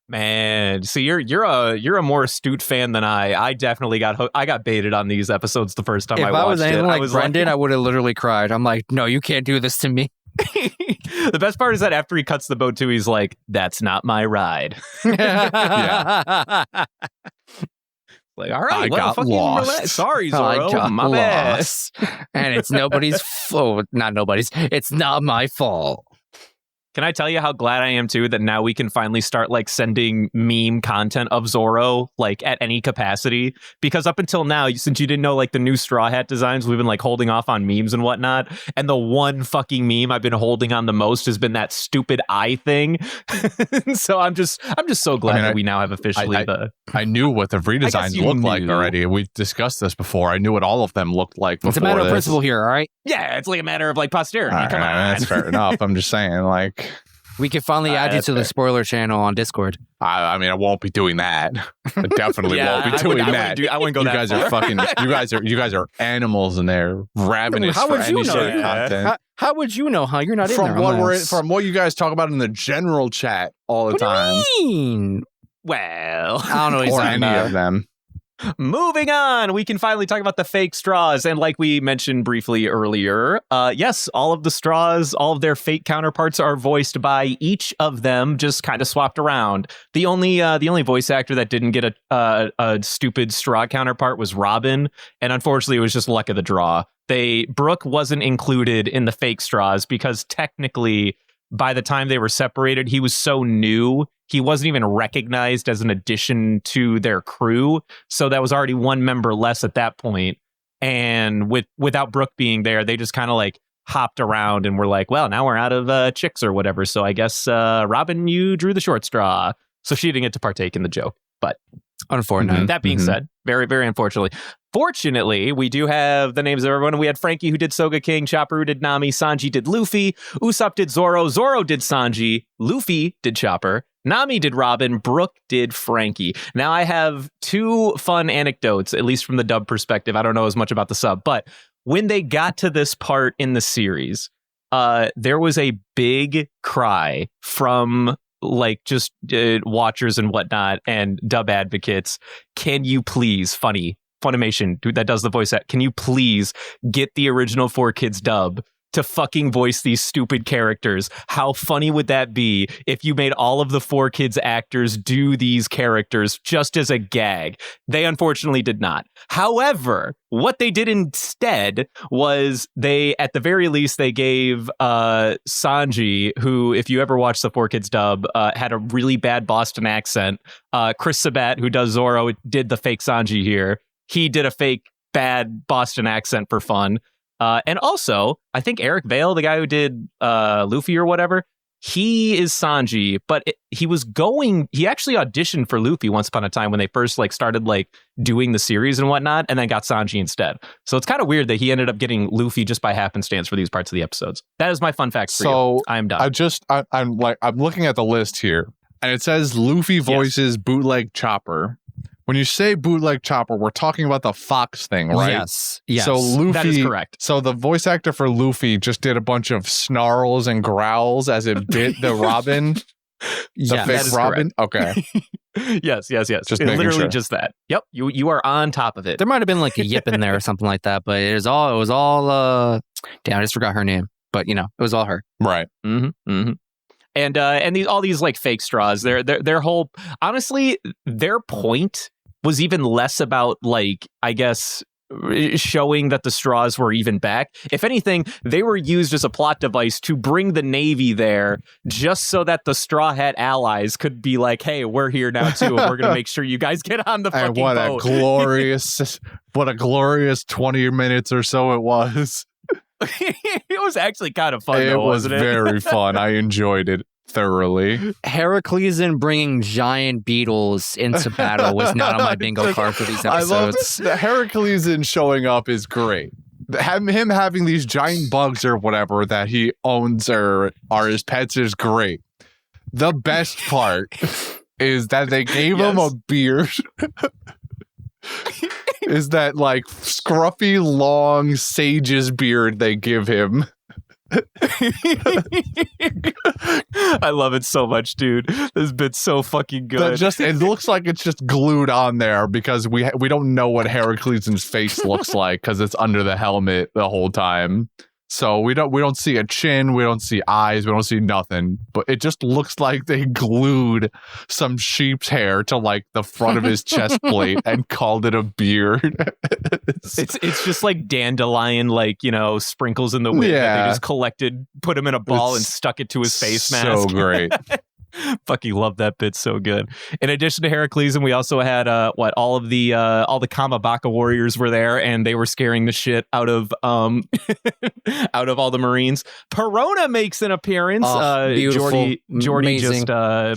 Man, see, you're a more astute fan than I. I definitely got baited on these episodes the first time I watched it. If I was anything like Brendan, like, I would have literally cried. I'm like, no, you can't do this to me. The best part is that after he cuts the boat too, he's like, "That's not my ride." Yeah. Like, all right, I got lost. Sorry, Zoro, my bad. And it's nobody's fault. Not nobody's. It's not my fault. Can I tell you how glad I am too that now we can finally start like sending meme content of Zoro like at any capacity? Because up until now, since you didn't know like the new Straw Hat designs, we've been like holding off on memes and whatnot. And the one fucking meme I've been holding on the most has been that stupid eye thing. So I'm just so glad that we now have officially I knew what the redesigns looked like already. We've discussed this before. I knew what all of them looked like before. It's a matter of principle here, all right? Yeah, it's like a matter of like posterity. Come on, that's fair enough. I'm just saying, like. We can finally add you to the spoiler channel on Discord. I mean, I won't be doing that. I definitely won't be doing that. I wouldn't go you that guys far. Are fucking. You guys are animals in there, ravenous for any sort of content. How would you know? Huh? You're not in there. From what you guys talk about in the general chat all the time. What do you mean? Well, I don't know. Or any of them. Moving on, we can finally talk about the fake straws. And like we mentioned briefly earlier, yes, all of the straws, all of their fake counterparts are voiced by each of them, just kind of swapped around. The only voice actor that didn't get a stupid straw counterpart was Robin. And unfortunately, it was just luck of the draw. Brooke wasn't included in the fake straws because technically, by the time they were separated, he was so new, he wasn't even recognized as an addition to their crew. So that was already one member less at that point. And without Brooke being there, they just kind of like hopped around and were like, well, now we're out of chicks or whatever. So I guess, Robin, you drew the short straw. So she didn't get to partake in the joke. But unfortunately, that being said, very, very unfortunately. Fortunately, we do have the names of everyone. We had Frankie, who did Soga King, Chopper, who did Nami, Sanji did Luffy, Usopp did Zoro, Zoro did Sanji, Luffy did Chopper, Nami did Robin, Brooke did Frankie. Now, I have two fun anecdotes, at least from the dub perspective. I don't know as much about the sub, but when they got to this part in the series, there was a big cry from like just watchers and whatnot and dub advocates. Can you please, Funimation, dude, that does the voice act, can you please get the original 4Kids dub to fucking voice these stupid characters? How funny would that be if you made all of the 4Kids actors do these characters just as a gag? They unfortunately did not. However, what they did instead was at the very least, they gave Sanji, who, if you ever watched the 4Kids dub, had a really bad Boston accent. Chris Sabat, who does Zoro, did the fake Sanji here. He did a fake bad Boston accent for fun. And also, I think Eric Vale, the guy who did Luffy or whatever, he is Sanji, but he actually auditioned for Luffy once upon a time when they first like started like doing the series and whatnot, and then got Sanji instead. So it's kind of weird that he ended up getting Luffy just by happenstance for these parts of the episodes. That is my fun fact for you. I'm done. I'm looking at the list here, and it says Luffy voices bootleg Chopper. When you say bootleg Chopper, we're talking about the Fox thing, right? Yes. So Luffy, that is correct. So the voice actor for Luffy just did a bunch of snarls and growls as it bit the Robin. The fake Robin? Correct. Okay. Yes. Just literally sure. just that. Yep. You are on top of it. There might have been like a yip in there or something like that, but it was all damn, I just forgot her name. But it was all her. Right. Mm-hmm. Mm-hmm. And all these like fake straws, their whole, honestly, their point was even less about like, I guess, showing that the straws were even back. If anything, they were used as a plot device to bring the Navy there just so that the Straw Hat allies could be like, hey, we're here now too, and we're going to make sure you guys get on the fucking boat. What a glorious 20 minutes or so it was. It was actually kind of fun, though, wasn't it? It was very fun. I enjoyed it thoroughly. Heraclesen bringing giant beetles into battle was not on my bingo card for these episodes. I love the Heraclesen showing up is great. him having these giant bugs or whatever that he owns or are his pets is great. The best part is that they gave him a beard. Is that like scruffy, long sage's beard they give him. I love it so much, dude. This bit's so fucking good. It looks like it's just glued on there because we don't know what Heracles' face looks like because it's under the helmet the whole time. So we don't see a chin, we don't see eyes, we don't see nothing. But it just looks like they glued some sheep's hair to like the front of his chest plate and called it a beard. It's just like dandelion, like, you know, sprinkles in the wind that they just collected, put him in a ball and stuck it to his face mask. So great. Fucking love that bit, so good. In addition to Heracles, and we also had all the Kamabaka warriors were there, and they were scaring the shit out of out of all the Marines. Perona makes an appearance. Beautiful. Jordy just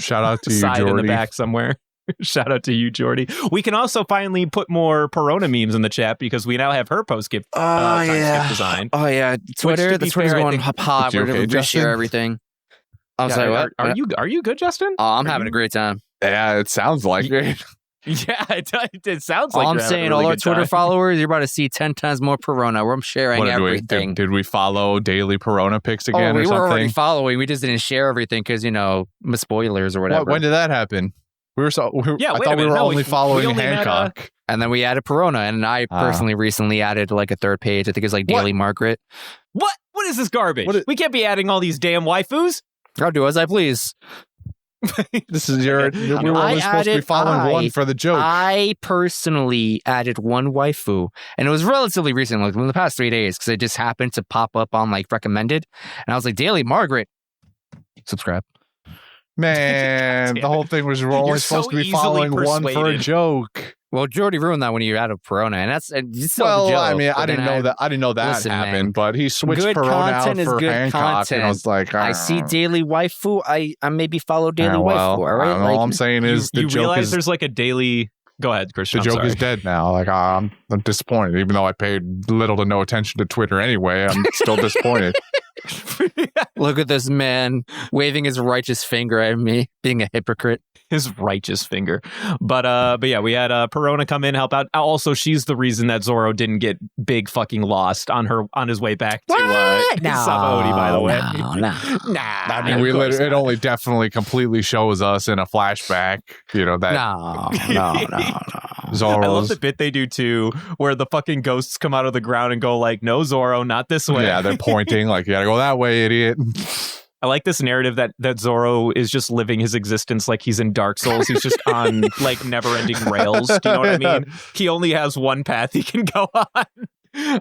shout out to you, sighed Jordy. in the back somewhere. Shout out to you, Jordy. We can also finally put more Perona memes in the chat because we now have her post skip design. Oh yeah, Twitter. The Twitter's going hot. We're going to share everything. I'm sorry, what? Are you good, Justin? Oh, I'm having a great time. Yeah, it sounds like it. Yeah, it sounds like all I'm saying, all our Twitter followers, you're about to see 10 times more Perona. Where I'm sharing everything. Did we follow daily Perona pics again or we something? were already following. We just didn't share everything because, you know, spoilers or whatever. When did that happen? I thought we were only following Hancock. And then we added Perona, and I personally recently added like a third page. I think it was like Daily Margaret. What is this garbage? We can't be adding all these damn waifus. I'll do as I please. This is we were only supposed to be following one for the joke. I personally added one waifu, and it was relatively recent, like in the past 3 days, because it just happened to pop up on like recommended, and I was like, Daily Margaret, subscribe. Man, the whole thing was we're only supposed to be following one for a joke. Well, Jordy ruined that when you added Perona, and that's well. Joke, I mean, I didn't know that happened, man, but he switched Perona out for Hancock, content. And I was like, I see Daily Waifu. I maybe follow Daily Waifu. All right, all I'm saying is the joke realize there's like a daily. Go ahead, Christian. The joke is dead now. Like I'm disappointed, even though I paid little to no attention to Twitter anyway. I'm still disappointed. Look at this man waving his righteous finger at me, being a hypocrite. His righteous finger. But yeah, we had Perona come in, help out. Also, she's the reason that Zoro didn't get big fucking lost on his way back to Sabaody, by the way. No. I mean, it only definitely completely shows us in a flashback, you know, that. No. Zoro's. I love the bit they do too, where the fucking ghosts come out of the ground and go like, no, Zoro, not this way. Yeah, they're pointing like, you gotta go that way, idiot. I like this narrative that Zoro is just living his existence like he's in Dark Souls. He's just on like never-ending rails. Do you know what I mean? He only has one path he can go on.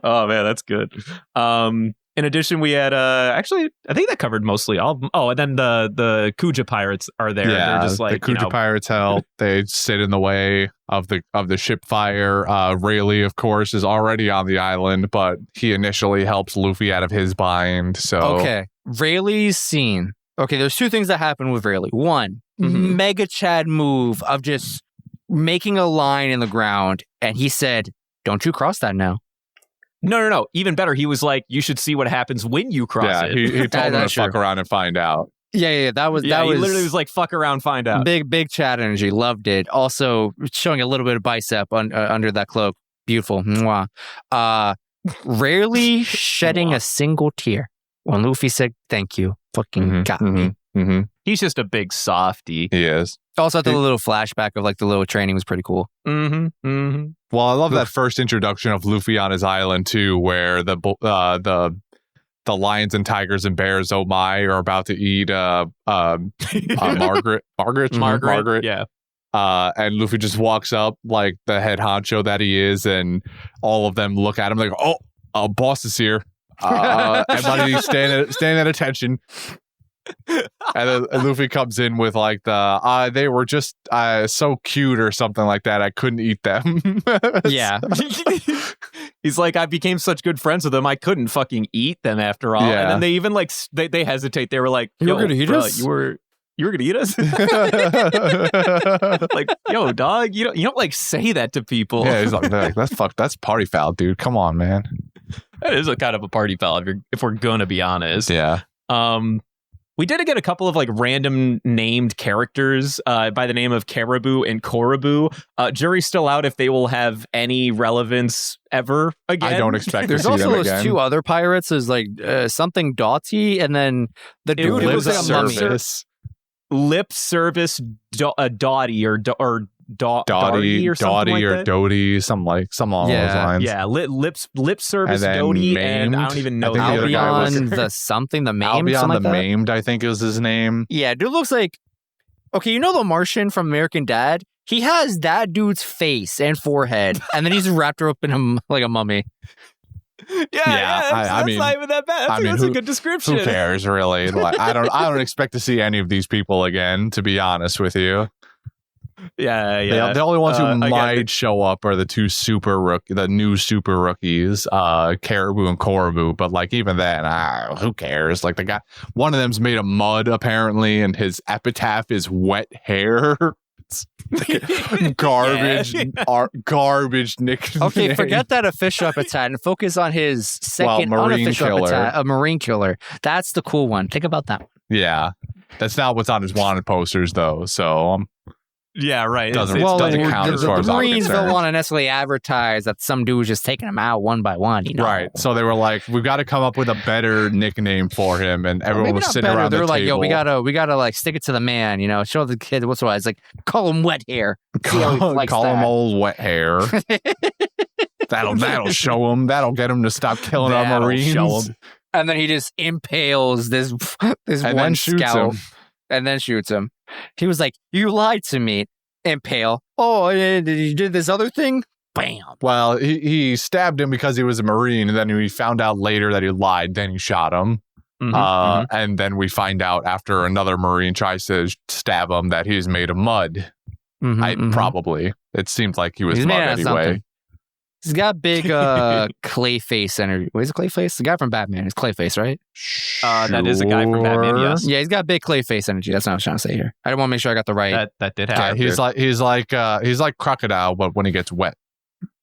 Oh man, that's good. In addition, we had actually I think that covered mostly all. Oh, and then the Kuja pirates are there. Yeah, they're just like the Kuja pirates help. They sit in the way of the ship fire. Rayleigh, of course, is already on the island, but he initially helps Luffy out of his bind. So okay. Rayleigh's scene. Okay, there's two things that happen with Rayleigh. One, Mega Chad move of just making a line in the ground, and he said, "Don't you cross that now." No. Even better, he was like, "You should see what happens when you cross it." Yeah, he told him to fuck around and find out. Yeah. That was he literally was like, "Fuck around, find out." Big Chad energy. Loved it. Also showing a little bit of bicep under that cloak. Beautiful. Mwah. Rarely shedding a single tear. When Luffy said, "Thank you," fucking got me. He's just a big softy. He is. Also, the little flashback of like the little training was pretty cool. Well, I love that first introduction of Luffy on his island too, where the lions and tigers and bears, oh my, are about to eat Margaret. Yeah. And Luffy just walks up like the head honcho that he is, and all of them look at him like, "Oh, boss is here." Everybody stand at attention. And then Luffy comes in with like they were just so cute or something like that. I couldn't eat them. Yeah. He's like, I became such good friends with them. I couldn't fucking eat them after all. Yeah. And then they even like they hesitate. They were like, "You were gonna eat us?" You were. You were gonna eat us? Like, yo, dog, you don't like say that to people. Yeah, he's like, that's party foul, dude. Come on, man. That is a kind of a party foul if we're gonna be honest. Yeah. We did get a couple of like random named characters by the name of Caribou and Korobu. Jury's still out if they will have any relevance ever again. I don't expect There's to see also them those again. two other pirates. There's like something Doughty, and then the dude who was was like a mummy. service. Lip service Dottie or Dottie or something like or that. Doty, something along those lines. Yeah, lip service And then Dodie, and I maimed. don't even I know think the other guy was- Albion the something, the maimed, Albion something the like that? Maimed, I think is his name. Yeah, dude looks like, okay, you know the Martian from American Dad? He has that dude's face and forehead, and then he's wrapped up in him like a mummy. That's mean- not even that bad. That's a good description. Who cares, really? Like, I don't expect to see any of these people again, to be honest with you. Yeah. The only ones who Again, might show up are the new super rookies, Caribou and Korobu. But like even then, who cares? Like the guy, one of them's made of mud apparently, and his epitaph is wet hair. Garbage, garbage nickname. Okay, forget that official epitaph and focus on his second Marine unofficial killer. epitaph, a marine killer. That's the cool one. Think about that one. Yeah, that's not what's on his wanted posters though. So Yeah, right. Doesn't- doesn't count as far as the I'm Marines don't concerned. want to necessarily advertise that some dude's just taking them out one by one. You know? right. So they were like, we've got to come up with a better nickname for him, and everyone Maybe was not sitting better. around They're the like, table. yo, we gotta like stick it to the man. You know, show the kid what's what. It's like call him wet hair. See how he likes Call him that. old wet hair. That'll show him. That'll get him to stop killing our That'll Marines. show 'em. And then he just impales this And one then shoots scout him. and then shoots him. He was like, "You lied to me." Impale. Oh, you did this other thing? Bam. Well, he stabbed him because he was a Marine, and then we found out later that he lied. Then he shot him. Mhm, And then we find out after another Marine tries to stab him that he's made of mud. Probably. It seemed like he was He's mud made out of anyway. something. He's got big Clayface energy. What is it, Clayface? The guy from Batman is Clayface, right? that is a guy from Batman, Sure. yes. Yeah, he's got big Clayface energy. That's what I was trying to say here. I want to make sure I got the right. That did Yeah, happen. he's like Crocodile, but when he gets wet,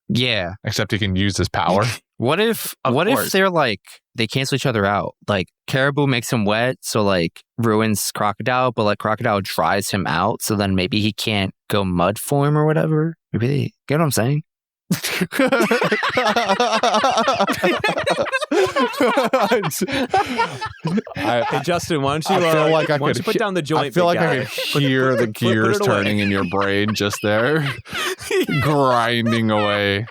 Yeah. except he can use his power. What if Of if course. they're like they cancel each other out? Like Caribou makes him wet, so like ruins Crocodile, but like Crocodile dries him out, so then maybe he can't go mud form or whatever. Maybe they get what I'm saying? Hey, Justin, why don't you? I feel like I why don't could you put down the joint? I feel big like I guy? could hear the Put gears it away. turning in your brain just there, grinding away.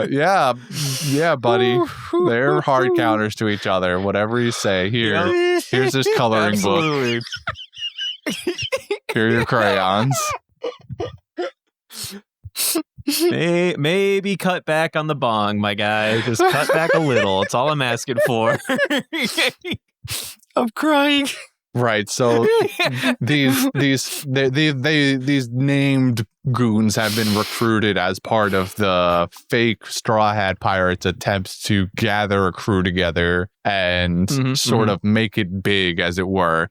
Yeah, buddy. They're hard counters to each other. Whatever you say. Here's this coloring book. Absolutely. Here are your crayons. Maybe cut back on the bong, my guy. Just cut back a little. It's all I'm asking for. I'm crying. Right. So these named goons have been recruited as part of the fake Straw Hat Pirates attempts to gather a crew together and Mhm, sort of make it big, as it were.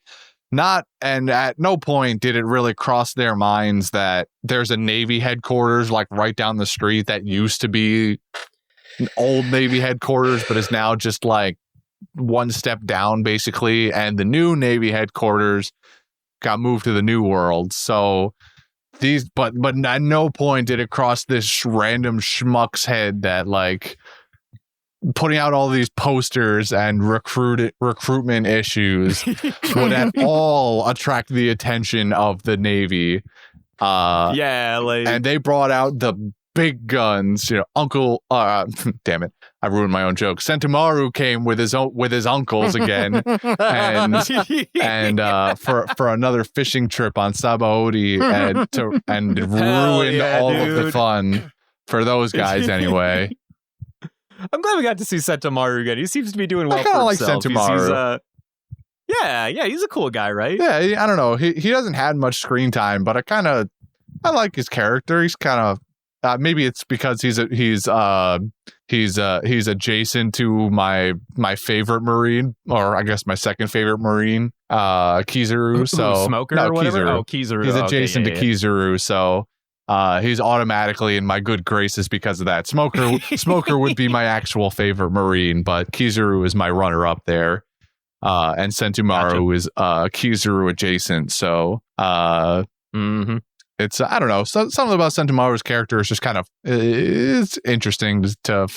And at no point did it really cross their minds that there's a Navy headquarters like right down the street that used to be an old Navy headquarters, but is now just like one step down basically, and the new Navy headquarters got moved to the New World. So but at no point did it cross this random schmuck's head that like putting out all these posters and recruitment issues would at all attract the attention of the Navy. Yeah, like And they brought out the big guns, Uncle damn it, I ruined my own joke. Sentomaru came with his uncles again and for another fishing trip on Sabaody and ruined yeah, all of the dude. fun for those guys anyway. I'm glad we got to see Sentomaru again. He seems to be doing well I kinda for like himself. Sentomaru. He's a cool guy, right? Yeah, I don't know. He doesn't have much screen time, but I like his character. He's kind of maybe it's because he's adjacent to my favorite Marine, or I guess my second favorite Marine, Kizaru. So Smoker no, or whatever. Kizaru. Oh, Kizaru. He's Okay, adjacent yeah, to yeah. Kizaru, so he's automatically in my good graces because of that. Smoker would be my actual favorite Marine, but Kizaru is my runner up there. And Sentomaru is Kizaru adjacent. So it's I don't know. Something about Sentomaru's character is just kind of it's interesting to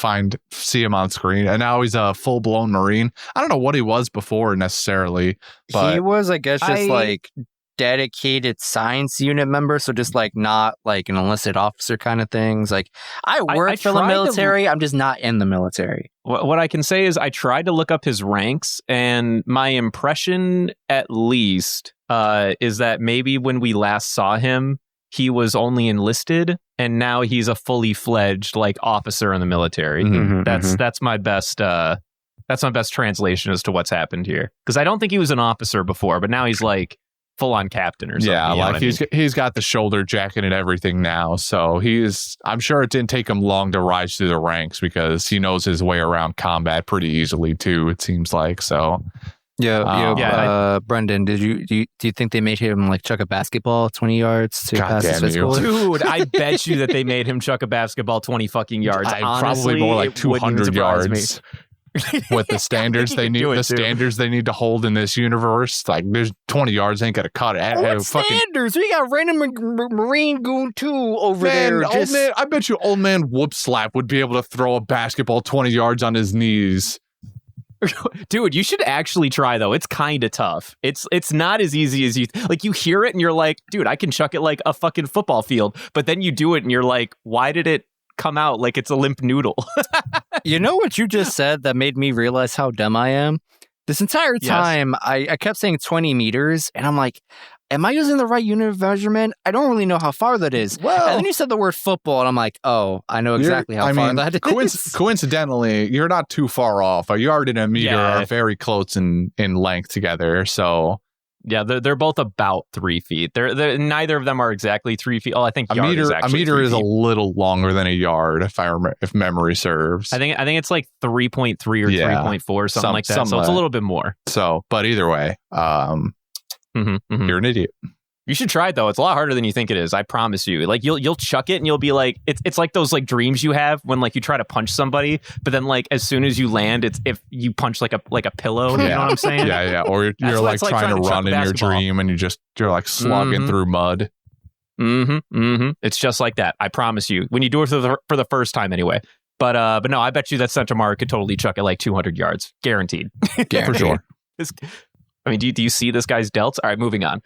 see him on screen. And now he's a full blown Marine. I don't know what he was before necessarily, but he was, I guess, just like dedicated science unit member, so just like not like an enlisted officer kind of things. Like I work for the military, I'm just not in the military. What I can say is I tried to look up his ranks, and my impression, at least, is that maybe when we last saw him, he was only enlisted, and now he's a fully fledged like officer in the military. That's my best. That's my best translation as to what's happened here, because I don't think he was an officer before, but now he's like full-on captain or something. Yeah, like he's got the shoulder jacket and everything now. So I'm sure it didn't take him long to rise through the ranks because he knows his way around combat pretty easily too, it seems like. So Brendan, do you think they made him like chuck a basketball 20 yards to pass his physical? Dude, I bet you that they made him chuck a basketball 20 fucking yards. Honestly, probably more like 200 yards. With the standards they need, standards they need to hold in this universe, like there's 20 yards ain't gonna cut it. What standards? We got random Marine Goon 2 over there. I bet you old man Whoop Slap would be able to throw a basketball 20 yards on his knees. Dude, you should actually try though. It's kind of tough. It's not as easy as you like. You hear it and you're like, dude, I can chuck it like a fucking football field. But then you do it and you're like, why did it come out like it's a limp noodle? You know what you just said that made me realize how dumb I am? This entire time, I kept saying 20 meters, and I'm like, am I using the right unit of measurement? I don't really know how far that is. Well, and then you said the word football, and I'm like, oh, I know exactly how far that is. Coincidentally, you're not too far off. A yard and a meter are very close in length together, so... Yeah, they're both about 3 feet. They're neither of them are exactly 3 feet. Oh, I think a meter is a little longer than a yard, if memory serves. I think it's like 3.3 or 3.4, something like that. So it's a little bit more. So, but either way, you're an idiot. You should try it though. It's a lot harder than you think it is. I promise you. Like you'll chuck it and you'll be like, it's like those like dreams you have when like you try to punch somebody, but then like as soon as you land, it's if you punch like a pillow. You know what I'm saying? Yeah. Or you're like trying to run in your dream and you're like slugging through mud. It's just like that. I promise you. When you do it for the first time, anyway. But no, I bet you that Sentomaru could totally chuck it like 200 yards, guaranteed. For sure. I mean, do you see this guy's delts? All right, moving on.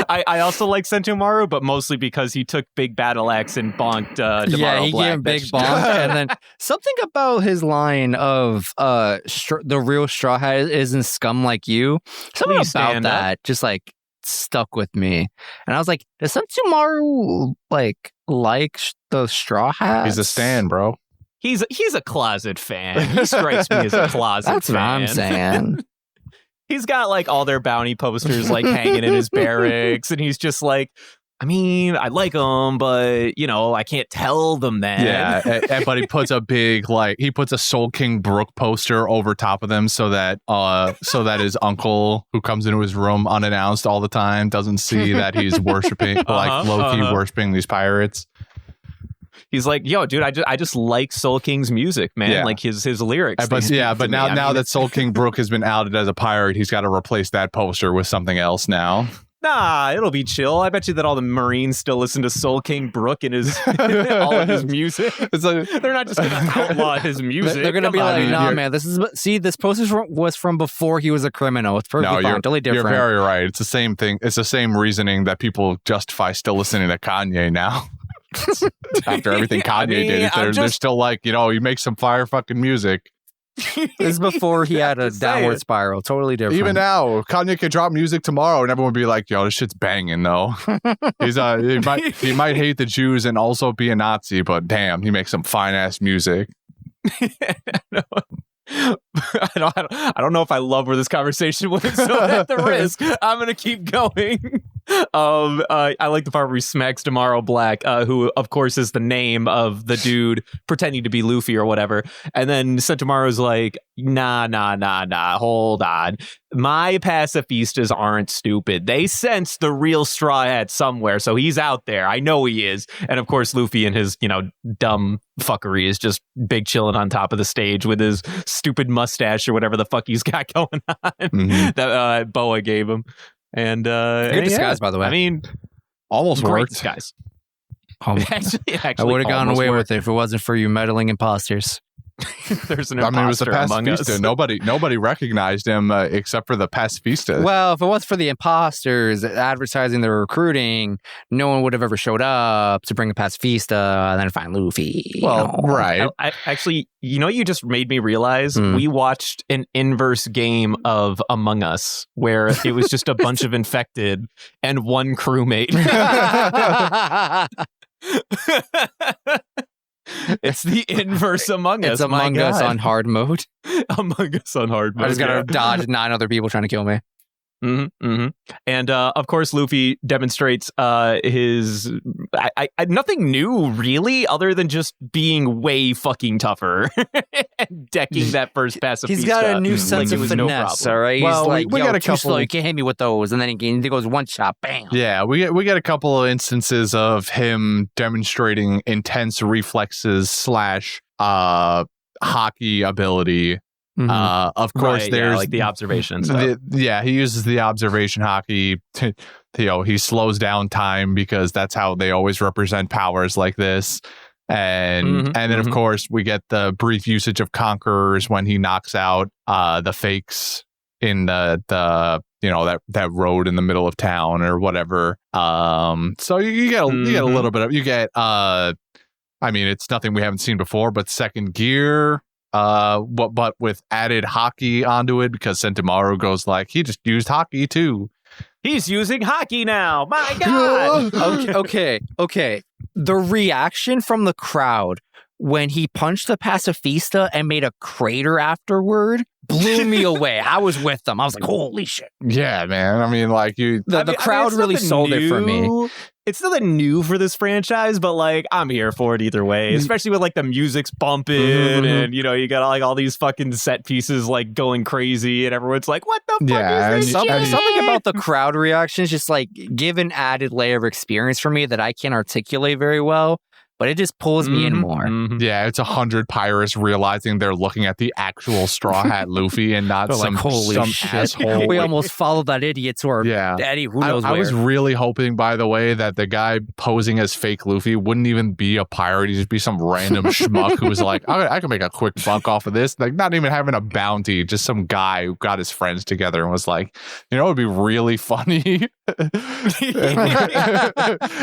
I also like Sentomaru, but mostly because he took Big Battle Axe and bonked Damaro he Black. gave him big bonk. And then something about his line of the real Straw Hat isn't scum like you. Something about that just like stuck with me. And I was like, does Sentomaru like the Straw Hats? He's a stan, bro. He's a closet fan. He strikes me as a closet fan. That's what I'm saying. He's got like all their bounty posters like hanging in his barracks, and he's just like, I mean, I like them, but you know, I can't tell them that. Yeah, but he puts a Soul King Brook poster over top of them so that his uncle who comes into his room unannounced all the time doesn't see that he's worshiping low-key worshiping these pirates. He's like, yo, dude, I just like Soul King's music, man. Yeah. Like his lyrics. But now that Soul King Brook has been outed as a pirate, he's got to replace that poster with something else now. Nah, it'll be chill. I bet you that all the Marines still listen to Soul King Brook and his all of his music. They're not just gonna outlaw his music. They're gonna be like, nah, man, this poster was from before he was a criminal. It's perfectly fine, totally different. You're very right. It's the same thing. It's the same reasoning that people justify still listening to Kanye now. After everything Kanye did, they're still like, you make some fire fucking music. This is before he had a downward spiral. Totally different. Even now, Kanye could drop music tomorrow and everyone would be like, yo, this shit's banging though. He might hate the Jews and also be a Nazi, but damn, he makes some fine ass music. I don't know if I love where this conversation went, so at the risk, I'm gonna keep going. I like the part where he smacks Tomorrow Black, who of course is the name of the dude pretending to be Luffy or whatever. And then Sentomaru's like, nah, hold on. My pacifistas aren't stupid. They sense the real Straw Hat somewhere, so he's out there. I know he is. And of course, Luffy and his, dumb fuckery is just big chilling on top of the stage with his stupid mustache or whatever the fuck he's got going on that Boa gave him. And good disguise, by the way. I mean, almost great worked. disguise. Actually, I would have gone almost away worked. with it if it wasn't for you meddling imposters. There's an I mean, it was the imposter among us. pacifista. Nobody recognized him except for the pacifista. Well, if it wasn't for the imposters advertising their recruiting, no one would have ever showed up to bring a pacifista and then find Luffy. Well, right. I actually, you just made me realize we watched an inverse game of Among Us where it was just a bunch of infected and one crewmate. It's the inverse Among Us. It's Among Us on hard mode. Among Us on hard mode. I just gotta dodge 9 other people trying to kill me. And of course, Luffy demonstrates his nothing new really, other than just being way fucking tougher and decking that first pacifista. He's got a new sense of finesse, all right? Well, He's like, we got a too couple- slow, you can't hit me with those. And then he goes one shot, bam. Yeah, we get a couple of instances of him demonstrating intense reflexes / hockey ability. Of course, Right, there's like the observations. he uses the observation hockey. He slows down time because that's how they always represent powers like this. And then of course we get the brief usage of Conquerors when he knocks out the fakes in the that road in the middle of town or whatever. So you get a little bit of I mean, it's nothing we haven't seen before, but second gear. But with added hockey onto it because Sentomaru goes like, he just used hockey too. He's using hockey now. My God. Okay. The reaction from the crowd when he punched the pacifista and made a crater afterward blew me away. I was with them. I was like, holy shit. Yeah, man. I mean, like The crowd it's really nothing sold it for me. new. It's nothing new for this franchise, but like I'm here for it either way. Especially with like the music's bumping and you got like all these fucking set pieces like going crazy and everyone's like, what the fuck is this? Something about the crowd reactions just like give an added layer of experience for me that I can't articulate very well, but it just pulls me in more. Yeah, it's 100 pirates realizing they're looking at the actual Straw Hat Luffy and not They're some, like, holy some shit. asshole. We almost followed that idiot to our daddy. Who knows I where. was really hoping, by the way, that the guy posing as fake Luffy wouldn't even be a pirate. He'd just be some random schmuck who was like, I can make a quick buck off of this. Like, not even having a bounty, just some guy who got his friends together and was like, it would be really funny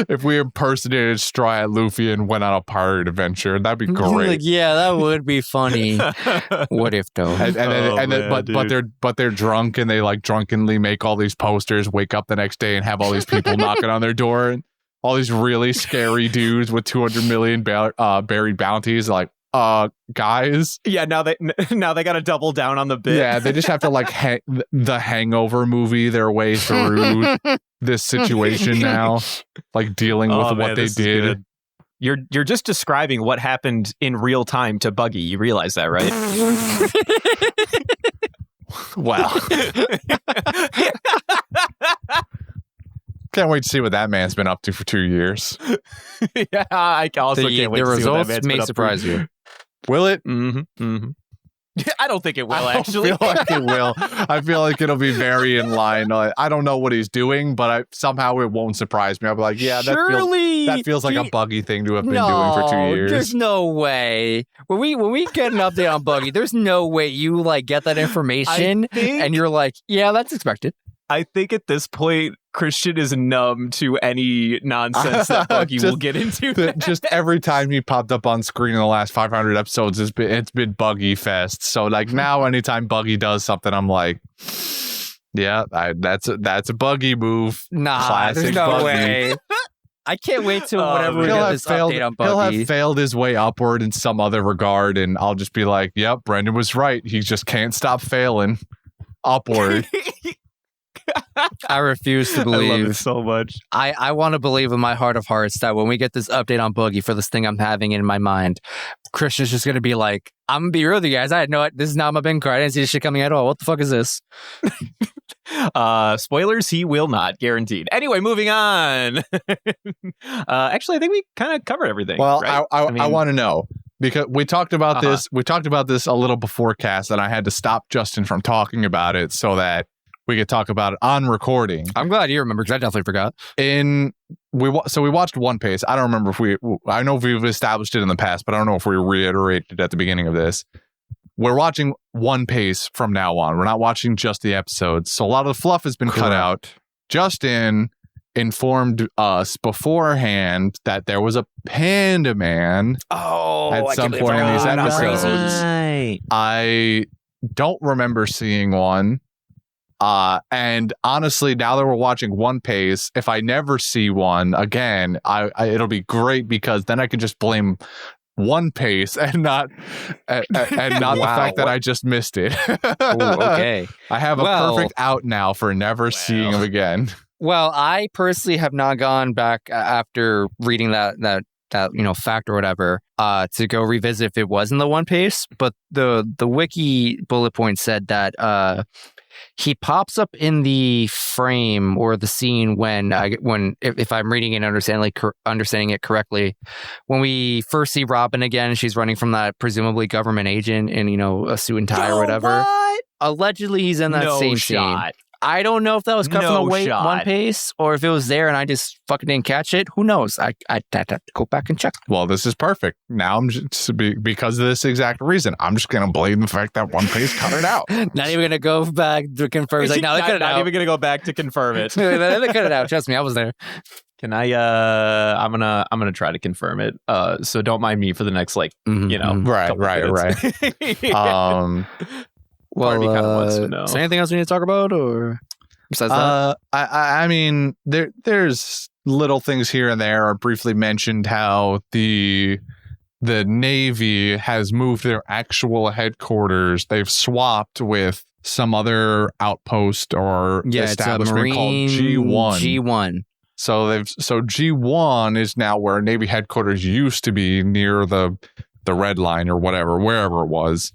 if we impersonated Straw Hat Luffy and went on a pirate adventure. That'd be great. Like, yeah, that would be funny. What if though? But they're drunk and they like drunkenly make all these posters, wake up the next day and have all these people knocking on their door and all these really scary dudes with 200 million buried bounties like guys. Yeah, now they got to double down on the bit. Yeah, they just have to like the Hangover movie their way through this situation now, like dealing with what they did. Good. You're just describing what happened in real time to Buggy. You realize that, right? Wow. Can't wait to see what that man's been up to for 2 years. Yeah, I also can't wait the to see what that results man's been may up surprise to. you. Will it? I don't think it will, I actually. feel like it will. I feel like it'll be very in line. I don't know what he's doing, but somehow it won't surprise me. I'll be like, yeah, that feels like a Buggy thing to have been doing for 2 years. There's no way. When we get an update on Buggy, there's no way you like get that information and you're like, yeah, that's expected. I think at this point, Christian is numb to any nonsense that Buggy will get into. Just every time he popped up on screen in the last 500 episodes, it's been Buggy Fest. So like now, anytime Buggy does something, I'm like, yeah, that's a Buggy move. Nah, Classic there's no Buggy. way. I can't wait till whenever we get this update on Buggy. He'll have failed his way upward in some other regard, and I'll just be like, yep, Brendan was right. He just can't stop failing upward. I refuse to I love it believe. so much. I want to believe in my heart of hearts that when we get this update on Boogie for this thing I'm having in my mind, Christian's just going to be like, I'm going to be real with you guys. I had no, this is not my bingo card. I didn't see this shit coming at all. What the fuck is this? Spoilers, he will not, guaranteed. Anyway, moving on. Actually, I think we kind of covered everything. Well, right? I want to know, because we talked about this. We talked about this a little before cast, and I had to stop Justin from talking about it so that we could talk about it on recording. I'm glad you remember, because I definitely forgot. So we watched One Piece. I don't remember I know if we've established it in the past, but I don't know if we reiterated it at the beginning of this. We're watching One Piece from now on. We're not watching just the episodes. So a lot of the fluff has been cut out. Justin informed us beforehand that there was a Panda Man at some point in these episodes. I don't remember seeing one. And honestly, now that we're watching One Piece, if I never see one again, it'll be great, because then I can just blame One Piece and not the fact that I just missed it. Ooh, okay. I have a perfect out now for never seeing him again. Well, I personally have not gone back after reading that fact or whatever to go revisit if it was in the One Piece, but the wiki bullet point said that he pops up in the frame or the scene when if I'm reading and understanding it correctly, when we first see Robin again, she's running from that presumably government agent in a suit and tie or whatever. What? Allegedly, he's in that same scene. I don't know if that was cut from the One Piece or if it was there and I just fucking didn't catch it. Who knows? I'd have to go back and check. Well, this is perfect. Now I'm just because of this exact reason. I'm just gonna blame the fact that One Piece cut it out. Not even gonna go back to confirm. It's like, no, they cut it out. Not even gonna go back to confirm it. They cut it out. Trust me, I was there. Can I? I'm gonna try to confirm it. So don't mind me for the next right. Well, kind of wants to know. Is there anything else we need to talk about, or besides that? I mean, there's little things here and there. I briefly mentioned how the Navy has moved their actual headquarters. They've swapped with some other outpost or establishment called G1. G1. So G1 is now where Navy headquarters used to be, near the Red Line or wherever it was,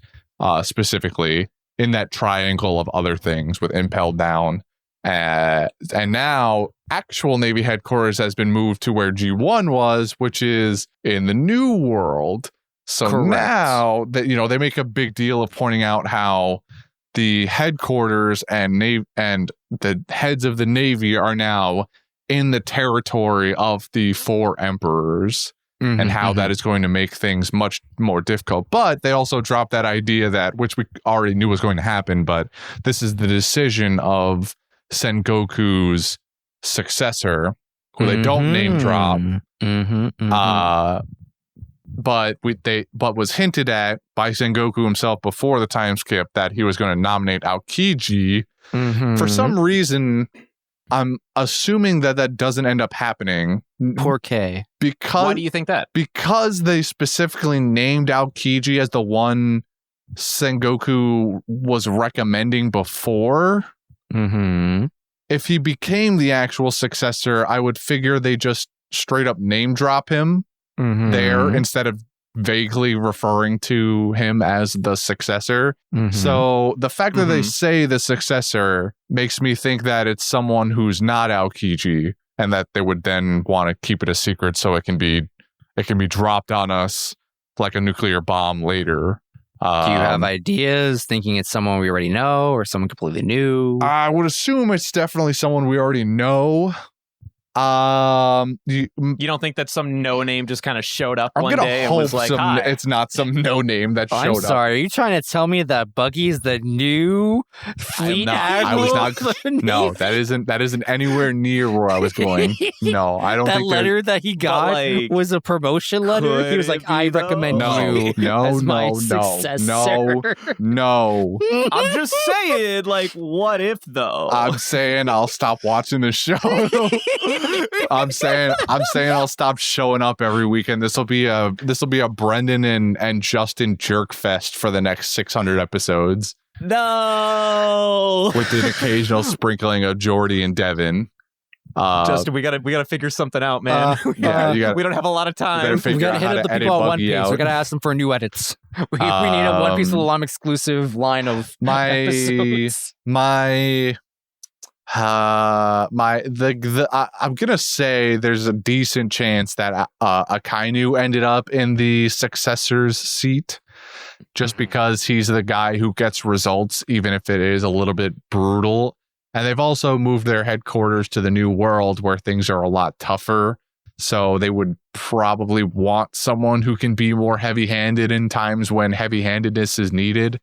specifically in that triangle of other things with Impel Down. And now actual Navy headquarters has been moved to where G1 was, which is in the New World. So Correct. Now that, they make a big deal of pointing out how the headquarters and the heads of the Navy are now in the territory of the four emperors. And how that is going to make things much more difficult. But they also dropped that idea which we already knew was going to happen, but this is the decision of Sengoku's successor, who they don't name drop. But was hinted at by Sengoku himself before the time skip that he was going to nominate Aokiji. For some reason, I'm assuming that doesn't end up happening. Poor K. Because why do you think that? Because they specifically named Aokiji as the one Sengoku was recommending before. If he became the actual successor, I would figure they just straight up name drop him there instead of vaguely referring to him as the successor. So the fact that they say the successor makes me think that it's someone who's not Aokiji, and that they would then want to keep it a secret so it can be dropped on us like a nuclear bomb later. Do you have ideas, thinking it's someone we already know or someone completely new? I would assume it's definitely someone we already know. You don't think that some no name just kind of showed up one day and was like, hi? It's not some no name that showed up. I'm sorry. Are you trying to tell me that Buggy's the new fleet admiral? I was not. No, that isn't anywhere near where I was going. No, I don't think that letter that he got was a promotion letter. He was like, I recommend you as my successor. No. I'm just saying, like, what if though? I'm saying I'll stop watching the show. I'm saying I'll stop showing up every weekend. This will be a Brendan and Justin jerk fest for the next 600 episodes. No. with an occasional sprinkling of Jordy and Devin. Justin, we gotta figure something out, man. Yeah, you we don't have a lot of time. We gotta hit up the people at One Piece. We gotta ask them for new edits. We need a One Piece Alum exclusive line of episodes. I'm gonna say there's a decent chance that Akainu ended up in the successor's seat, just because he's the guy who gets results, even if it is a little bit brutal. And they've also moved their headquarters to the New World, where things are a lot tougher. So they would probably want someone who can be more heavy-handed in times when heavy-handedness is needed.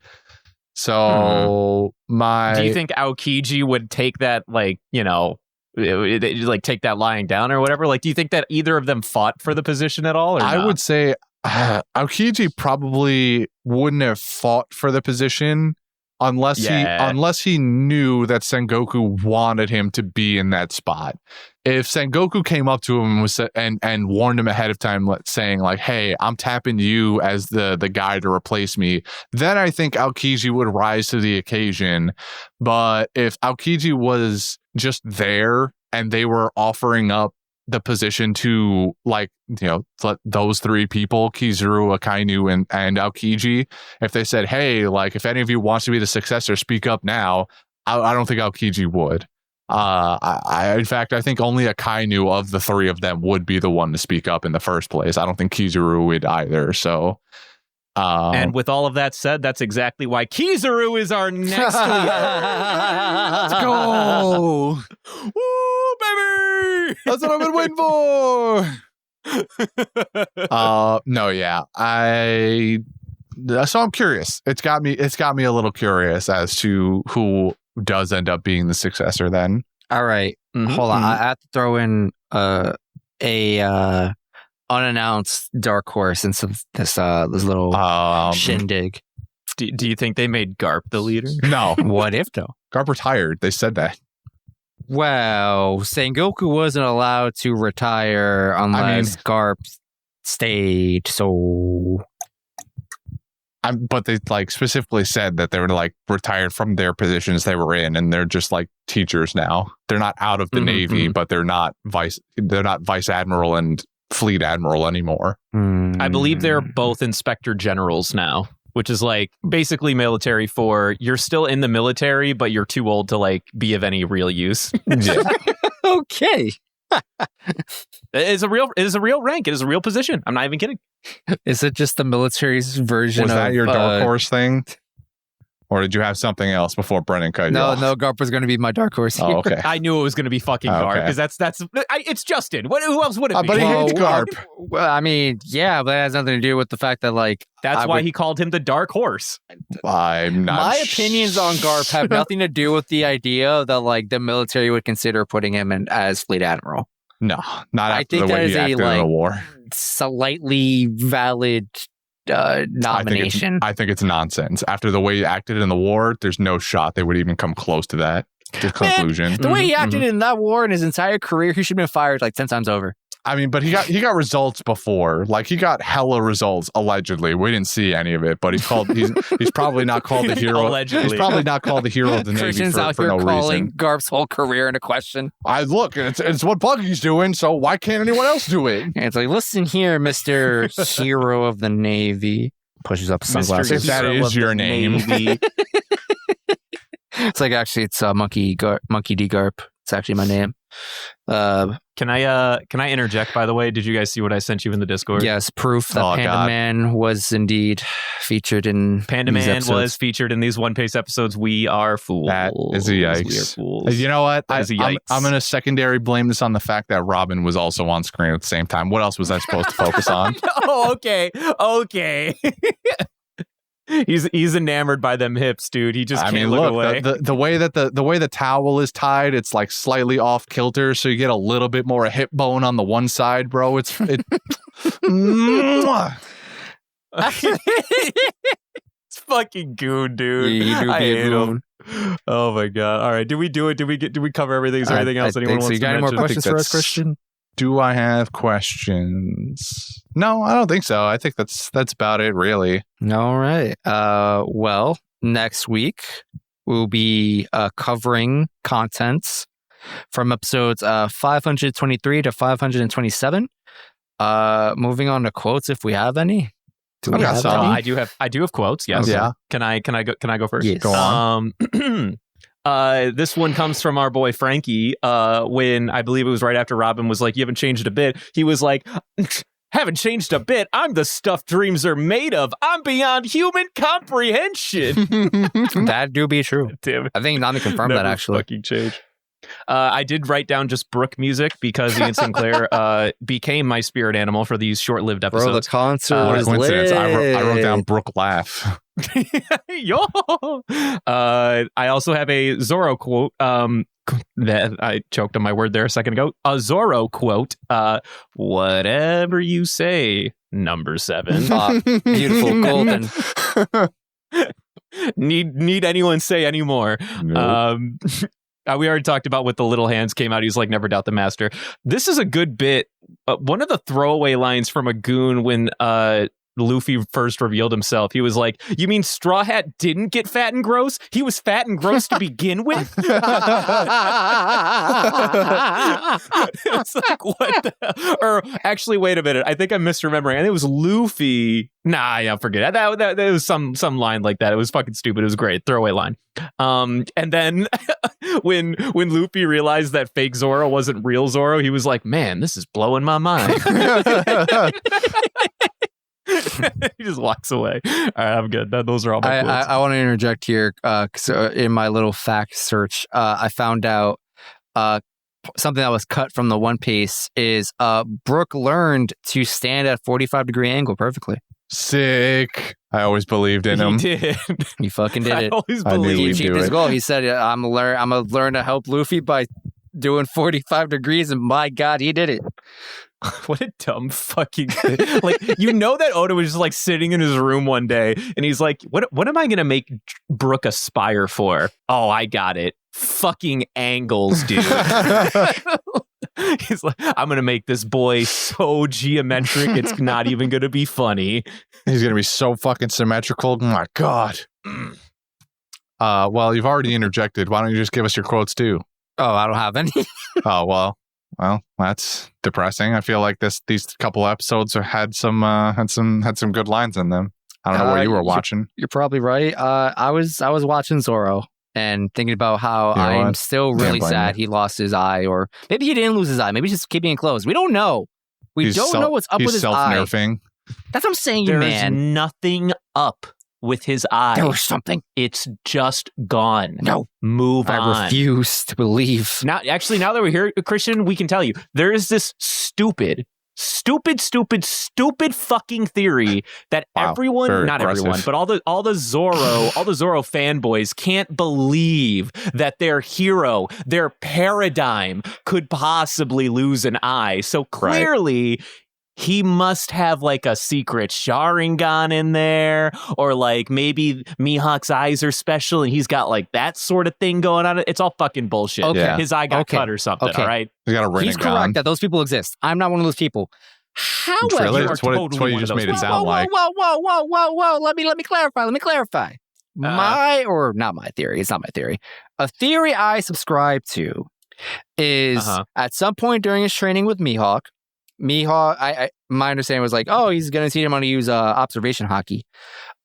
So do you think Aokiji would take that, like, you know, like take that lying down or whatever? Like, do you think that either of them fought for the position at all? Or I not? would say Aokiji probably wouldn't have fought for the position unless he knew that Sengoku wanted him to be in that spot. If Sengoku came up to him and warned him ahead of time, saying like, "Hey, I'm tapping you as the guy to replace me," then I think Aokiji would rise to the occasion. But if Aokiji was just there and they were offering up the position to, like, you know, those three people, Kizaru, Akainu, and Aokiji, if they said, "Hey, like, if any of you wants to be the successor, speak up now," I don't think Aokiji would. In fact, I think only Akainu of the three of them would be the one to speak up in the first place. I don't think Kizaru would either. So, and with all of that said, that's exactly why Kizaru is our next leader. Let's go! Woo, baby! That's what I've been waiting for. No, yeah, so I'm curious. It's got me a little curious as to who does end up being the successor then. All right. Hold on. I have to throw in a unannounced dark horse into this little shindig. Do you think they made Garp the leader? No. What if though? Garp retired. They said that. Well, Sengoku wasn't allowed to retire unless Garp stayed, so... But they like specifically said that they were like retired from their positions they were in, and they're just like teachers now. They're not out of the Navy, but they're not vice admiral and fleet admiral anymore. I believe they're both inspector generals now, which is like basically military for you're still in the military, but you're too old to like be of any real use. Yeah. Okay. It is a real rank. It is a real position. I'm not even kidding. Is it just the military's version of... Was that your dark horse thing? Or did you have something else before Brennan cut you off? No, Garp was going to be my dark horse here. Oh, okay. I knew it was going to be fucking Garp, because it's Justin. Who else would it be? But he hates Garp. Well, I mean, yeah, but it has nothing to do with the fact that, like... That's why he called him the dark horse. I'm not... My opinions on Garp have nothing to do with the idea that, like, the military would consider putting him in as fleet admiral. No, not after the way he acted in the war. Slightly valid nomination. I think it's nonsense. After the way he acted in the war, there's no shot they would even come close to that conclusion. The way he acted in that war in his entire career, he should have been fired like 10 times over. I mean, but he got results before. Like, he got hella results allegedly. We didn't see any of it, but he's probably not called the hero. Allegedly. He's probably not called the hero of the Navy Christian's out for here no calling reason. Garp's whole career into question. It's what Buggy's doing, so why can't anyone else do it? And it's like, listen here, Mr. Hero of the Navy. Pushes up sunglasses. If that is your name. It's like, actually, it's Monkey D. Garp. It's actually my name. Can I interject, by the way? Did you guys see what I sent you in the Discord? Yes, proof that Panda Man was indeed featured in Panda Man was featured in these One Piece episodes. We are fools. That is a yikes. We are fools. You know what? I'm going to secondary blame this on the fact that Robin was also on screen at the same time. What else was I supposed to focus on? Oh, okay. He's enamored by them hips, dude. He just can't look away. The way that the way the towel is tied, it's like slightly off kilter, so you get a little bit more of hip bone on the one side, bro. It's fucking goon, dude. I hate him. Oh my god! All right, did we do it? Did we cover everything? Is there anything else anyone wants to mention? You got any more questions for us, Christian? Do I have questions? No, I don't think so. I think that's about it, really. All right. Well, next week, we'll be covering contents from episodes 523 to 527. Moving on to quotes, if we have any. Do we have any? I do have quotes. Yes. Yeah. Can I go first? Yes. Go on. This one comes from our boy Frankie. When I believe it was right after Robin was like, "You haven't changed a bit." He was like, "Haven't changed a bit. I'm the stuff dreams are made of. I'm beyond human comprehension." That do be true. Damn it. I think Nami confirmed that Never actually. fucking change. I did write down just Brooke music because Ian Sinclair became my spirit animal for these short-lived episodes. Bro, the concert What a was coincidence. lit. I wrote down Brooke laugh. Yo. I also have a Zorro quote. That I choked on my word there a second ago. A Zorro quote. Whatever you say, number 7. Beautiful golden. Need anyone say any more? Nope. We already talked about what the little hands came out. He's like, never doubt the master. This is a good bit. One of the throwaway lines from a goon when Luffy first revealed himself. He was like, "You mean Straw Hat didn't get fat and gross? He was fat and gross to begin with?" It's like, what the? Or actually, wait a minute. I think I'm misremembering. I think it was Luffy. Nah, yeah, forget it. That was some line like that. It was fucking stupid. It was great. Throwaway line. And then when Luffy realized that fake Zoro wasn't real Zoro, he was like, "Man, this is blowing my mind." He just walks away. All right, I'm good. Those are all my quotes. I want to interject here because in my little fact search, I found out something that was cut from the One Piece is Brook learned to stand at 45-degree angle perfectly. Sick. I always believed in him. He did. He fucking did I it. always I knew believed he'd He you. do achieved his it. goal. He said, "I'm gonna learn to help Luffy by doing 45 degrees," and my God, he did it. What a dumb fucking thing. Like, you know that Oda was just like sitting in his room one day and he's like, what am I going to make Brook aspire for? Oh, I got it. Fucking angles, dude. He's like, I'm going to make this boy so geometric, it's not even going to be funny. He's going to be so fucking symmetrical. Oh my God. Well, you've already interjected. Why don't you just give us your quotes too? Oh, I don't have any. Oh, well, that's depressing. I feel like these couple episodes had some good lines in them. I don't know what you were watching. You're probably right. I was watching Zoro and thinking about how You know I'm what? still really blame sad he lost his eye, or maybe he didn't lose his eye. Maybe he's just keeping it closed. We don't know. We don't know what's up with his eye. He's self-nerfing. That's what I'm saying, There's man. nothing up with his eye. There was something. It's just gone. No. Move on. I refuse to believe. Now that we're here, Christian, we can tell you there is this stupid fucking theory that Wow, everyone, very not aggressive. everyone, but all the Zoro fanboys can't believe that their hero, their paradigm, could possibly lose an eye. So clearly, he must have like a secret Sharingan in there, or like maybe Mihawk's eyes are special and he's got like that sort of thing going on. It's all fucking bullshit. Okay. Yeah. His eye got Okay. cut or something. Okay. All right. He's got a He's Rinnegan. correct that those people exist. I'm not one of those people. However, Really? You are That's what totally you one of just those made it people. sound like. Whoa. Let me clarify. Not my theory. It's not my theory. A theory I subscribe to is at some point during his training with Mihawk, my understanding was like, oh, he's going to teach him how to use observation hockey.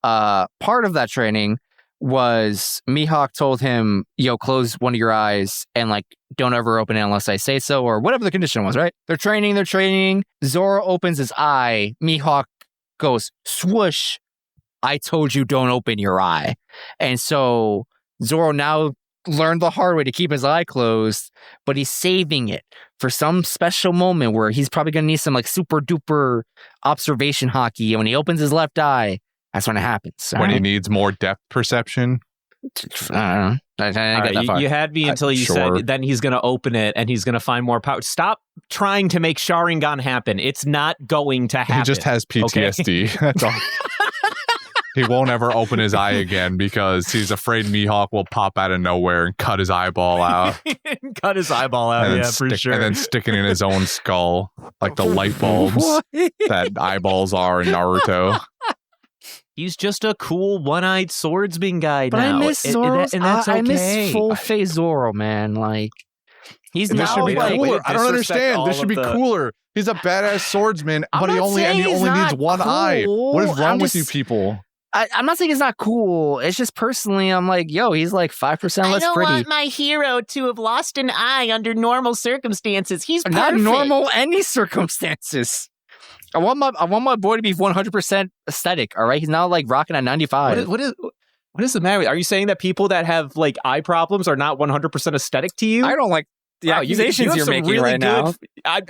Part of that training was Mihawk told him, yo, close one of your eyes and like don't ever open it unless I say so, or whatever the condition was, right? They're training. Zoro opens his eye. Mihawk goes, swoosh. I told you don't open your eye. And so Zoro now learned the hard way to keep his eye closed, but he's saving it for some special moment where he's probably going to need some like super duper observation hockey. And when he opens his left eye, that's when it happens. When he needs more depth perception. I don't know. I didn't get that far. You had me until you Sure. said then he's going to open it and he's going to find more power. Stop trying to make Sharingan happen. It's not going to happen. He just has PTSD. That's all. He won't ever open his eye again because he's afraid Mihawk will pop out of nowhere and cut his eyeball out. Cut his eyeball out, and then for sure. And then stick it in his own skull, like the light bulbs What? that eyeballs are in Naruto. He's just a cool one-eyed swordsman guy But now. I miss Zoro. And that's okay. I miss full face Zoro, man. Like he's This now should be like cooler. I don't disrespect understand. all This should of be the- cooler. He's a badass swordsman, I'm but he not only saying he's needs not one eye. What is cool. wrong I'm with you just- people? I'm not saying it's not cool. It's just personally, I'm like, yo, he's like 5% less pretty. my hero to have lost an eye under normal circumstances. He's Not normal any circumstances. I want my boy to be 100% aesthetic. All right, he's not like rocking at 95. What is the matter? Are you saying that people that have like eye problems are not 100% aesthetic to you? I don't like the Wow, accusations have you're some making really right now. I'm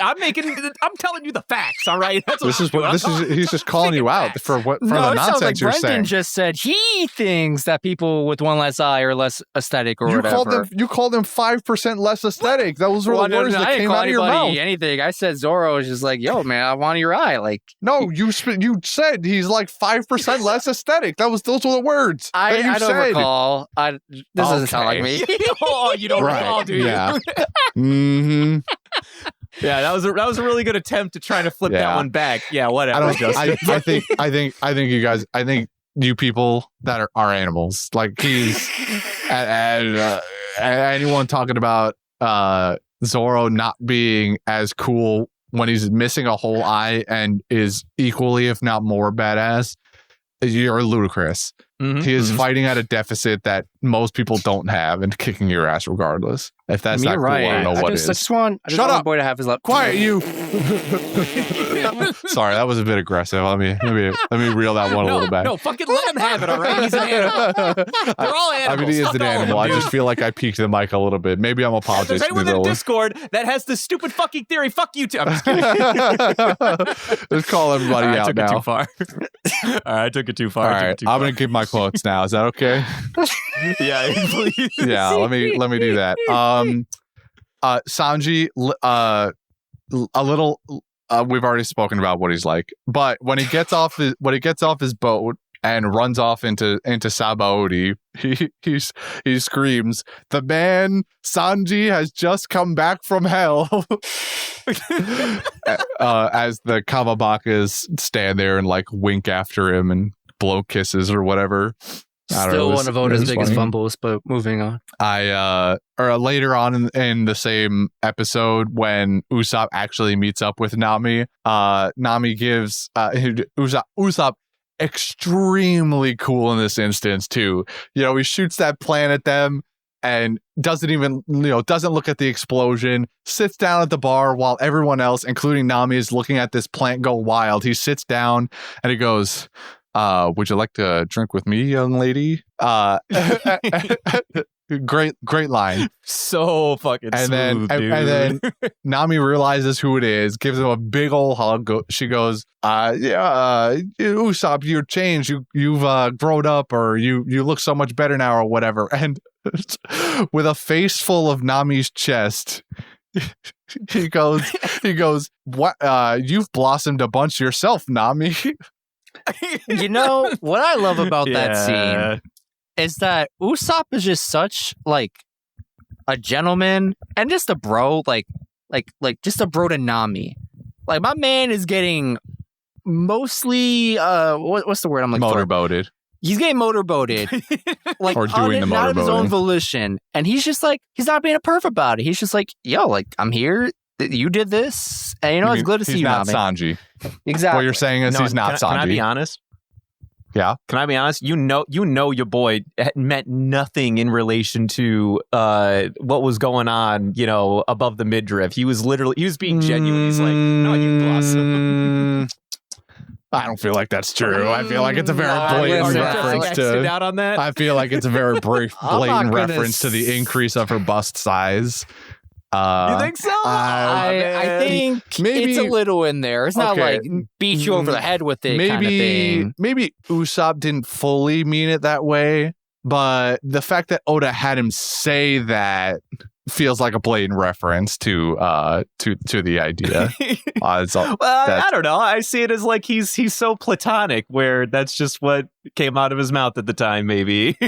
telling you the facts. All right. That's This is what he's just calling you out for the No, it sounds nonsense like you're Brendan saying. just said he thinks that people with one less eye are less aesthetic or You whatever. called them 5% less aesthetic. Those were the words I that didn't came call out of your mouth. anybody anything. I said Zoro is just like, yo, man, I want your eye. Like, No, you said he's like 5% less aesthetic. Those were the words that you I don't said. recall. This doesn't sound like me. Oh, you don't recall, do you? Yeah. Mm-hmm. Yeah, that was a really good attempt to try to flip that Yeah. one back. Yeah, whatever. I don't. Justin. I think you guys. I think you people that are animals. Like he's and anyone talking about Zoro not being as cool when he's missing a whole eye and is equally, if not more, badass. You're ludicrous. Mhm, He is mhm. fighting at a deficit that most people don't have and kicking your ass regardless. If that's not You're cool, right. I don't know what I is. just want Shut my up. boy to have his left. Quiet, you. Sorry, that was a bit aggressive. Let me reel that one a little back. No, fucking let him have it, all right? He's an animal. They're all animals. I mean, he is Fuck an all of them, animal. I dude. just feel like I peaked the mic a little bit. Maybe I'm If there's apologizing. anyone in Discord that has this stupid fucking theory, fuck you too. I'm just kidding. Let's call everybody I out took now. it too far. All right, I took it too far. All I took right, it too I'm far. gonna give my quotes now. Is that okay? Yeah, please. Yeah, let me do that. Sanji, a little. We've already spoken about what he's like, but when he gets off his boat and runs off into Sabaody, he screams, "The man Sanji has just come back from hell." As the Kamabakas stand there and like wink after him and blow kisses or whatever. I don't know, Still it one of was Oda's biggest funny. fumbles, but moving on. Or later on in the same episode when Usopp actually meets up with Nami, Nami gives Usopp extremely cool in this instance too. You know, he shoots that plan at them and doesn't look at the explosion, sits down at the bar while everyone else, including Nami, is looking at this plant go wild. He sits down and he goes, would you like to drink with me, young lady? Great line. So fucking And then smooth, and then dude. Nami realizes who it is, gives him a big old hug. She goes, Usopp, you've changed. You've grown up, or you look so much better now, or whatever. And with a face full of Nami's chest, he goes, what? You've blossomed a bunch yourself, Nami. You know what I love about that scene Yeah. is that Usopp is just such like a gentleman and just a bro, like just a bro to Nami. Like my man is getting mostly what's the word I'm looking for? Motorboated. He's getting motorboated, like Or doing the not of his own motorboating. volition, and he's just like he's not being a perv about it. He's just like, yo, like I'm here. You did this, and you know it's good to see he's you, not Nami. Sanji. Exactly. What you're saying is No, he's not can I be Sanji. honest? Yeah. Can I be honest? You know your boy meant nothing in relation to what was going on, above the midriff. He was being genuine. He's like, no, you blossom. I don't feel like that's true. I feel like it's a very blatant listen, reference to. out on that. I feel like it's a very I'm not blatant gonna reference to the increase of her bust size. You think so? I think Maybe- it's a little in there. It's not Okay. like beat you over the head with it kind of thing. Maybe Usopp didn't fully mean it that way, but the fact that Oda had him say that feels like a blatant reference to the idea. It's all- Well, that's- I don't know. I see it as like he's so platonic, where that's just what came out of his mouth at the time. Maybe.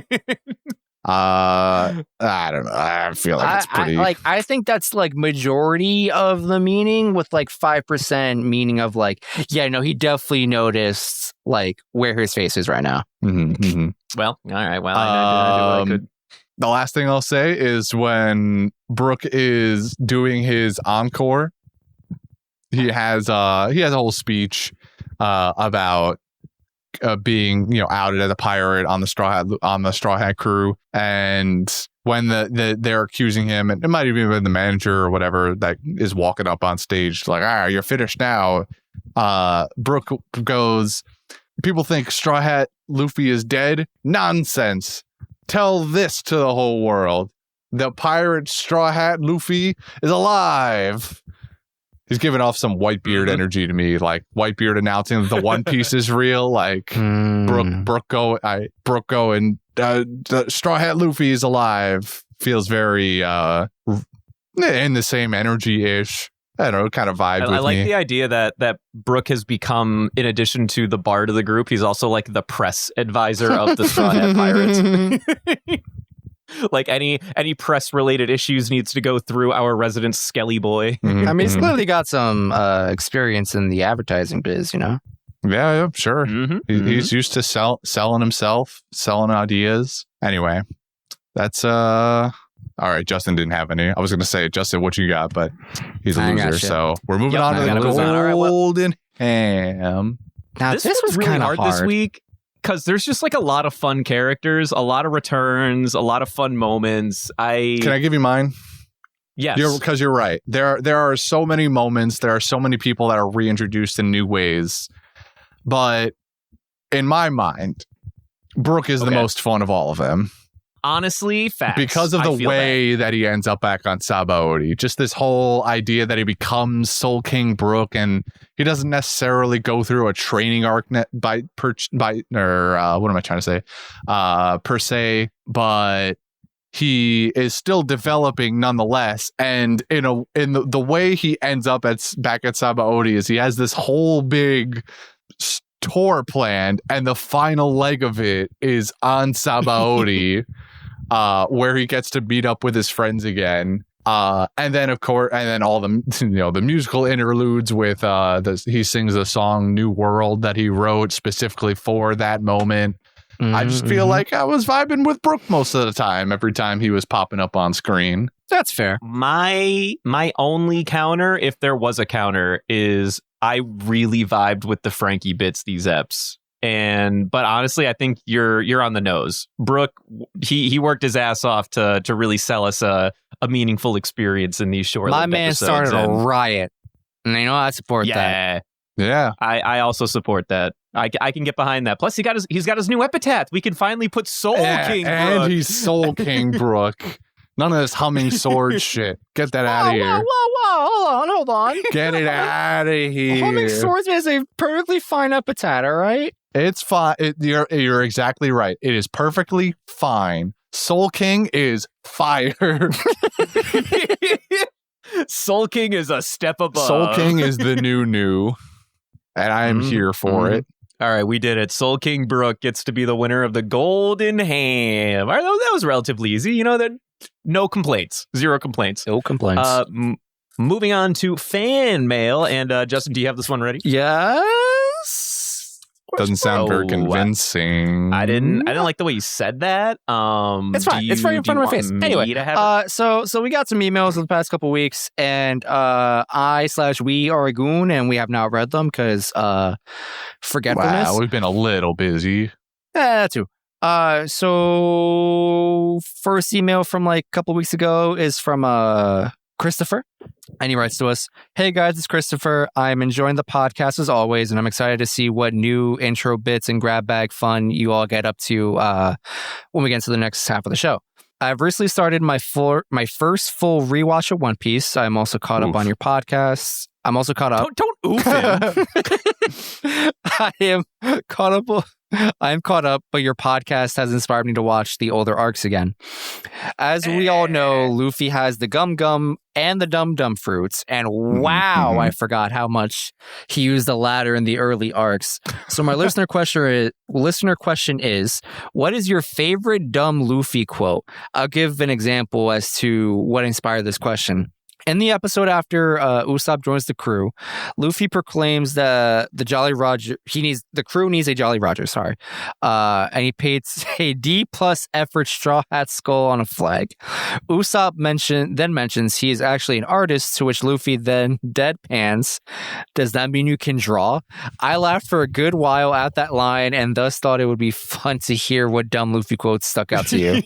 I don't know. I feel like it's pretty. I think that's like majority of the meaning, with like 5% meaning of like, yeah, no, he definitely noticed like where his face is right now. Well, all right. Well, I do what I could. The last thing I'll say is when Brook is doing his encore, he has a whole speech about being outed as a pirate on the Straw Hat crew, and when they're accusing him, and it might even been the manager or whatever that is walking up on stage like, you're finished now. Brook goes, people think Straw Hat Luffy is dead. Nonsense. Tell this to the whole world. The pirate Straw Hat Luffy is alive. He's giving off some Whitebeard energy to me, like Whitebeard announcing that the One Piece is real. Like Brook going, the Straw Hat Luffy is alive. Feels very in the same energy-ish. I don't know, kind of vibe with me. I like the idea that Brook has become, in addition to the bard of the group, he's also like the press advisor of the Straw Hat Pirates. Like any press related issues needs to go through our resident Skelly boy. I mean, he's clearly got some experience in the advertising biz, Yeah, sure. He's used to selling himself, selling ideas. Anyway, that's all right. Justin didn't have any. I was going to say, Justin, what you got? But he's a loser. So we're moving on to the Golden Ham. Now, this was really hard this week, because there's just like a lot of fun characters, a lot of returns, a lot of fun moments. Can I give you mine? Yes. Because you're right. There are so many moments. There are so many people that are reintroduced in new ways. But in my mind, Brook is the most fun of all of them. Honestly, facts. Because of the way that he ends up back on Sabaody. Just this whole idea that he becomes Soul King Brook, and he doesn't necessarily go through a training arc per se, but he is still developing nonetheless. And in the way he ends up back at Sabaody is he has this whole big tour planned, and the final leg of it is on Sabaody. Where he gets to meet up with his friends again. And then all the the musical interludes with he sings the song New World that he wrote specifically for that moment. I just feel like I was vibing with Brook most of the time, every time he was popping up on screen. That's fair. My only counter, if there was a counter, is I really vibed with the Frankie bits these eps. But honestly, I think you're on the nose. Brook, he worked his ass off to really sell us a meaningful experience in these short My man episodes. started a riot, and I support that. Yeah, I also support that. I can get behind that. Plus, he's got his new epitaph. We can finally put Soul King Brook. And he's Soul King Brook. None of this humming sword shit. Get that out of here. Whoa. Hold on. Get it out of here. Humming swordsman is a perfectly fine epitaph, all right? It's fine. You're exactly right. It is perfectly fine. Soul King is fire. Soul King is a step above. Soul King is the new. And I am here for it. All right, we did it. Soul King Brook gets to be the winner of the Golden Ham. All right, that was relatively easy. No complaints. Zero complaints. No complaints. Moving on to fan mail. And Justin, do you have this one ready? Yes. Doesn't sound very convincing. I didn't like the way you said that. It's fine. It's right in front of my face. Anyway, so we got some emails in the past couple weeks, and we are a goon, and we have not read them because forgetfulness. Wow, we've been a little busy. That too. So first email from like a couple weeks ago is from Christopher, and he writes to us, "Hey guys, it's Christopher. I'm enjoying the podcast as always, and I'm excited to see what new intro bits and grab bag fun you all get up to when we get into the next half of the show. I've recently started my first full rewatch of One Piece. I'm also caught up on your podcasts. I'm also caught up. Don't oof him. I am caught up I'm caught up, but your podcast has inspired me to watch the older arcs again. As we all know, Luffy has the Gum Gum and the Dum Dum fruits, and wow, I forgot how much he used the latter in the early arcs. So my listener question is, what is your favorite dumb Luffy quote? I'll give an example as to what inspired this question. In the episode after Usopp joins the crew, Luffy proclaims that the Jolly Roger the crew needs a Jolly Roger, and he paints a D+ effort straw hat skull on a flag. Usopp then mentions he is actually an artist, to which Luffy then deadpans, "Does that mean you can draw?" I laughed for a good while at that line and thus thought it would be fun to hear what dumb Luffy quotes stuck out to you.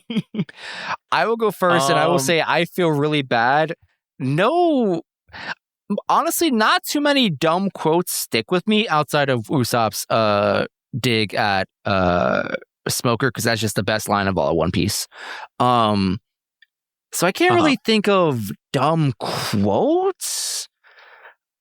I will go first, and I will say I feel really bad. No, honestly, not too many dumb quotes stick with me outside of Usopp's dig at Smoker, because that's just the best line of all of One Piece. So I can't really think of dumb quotes.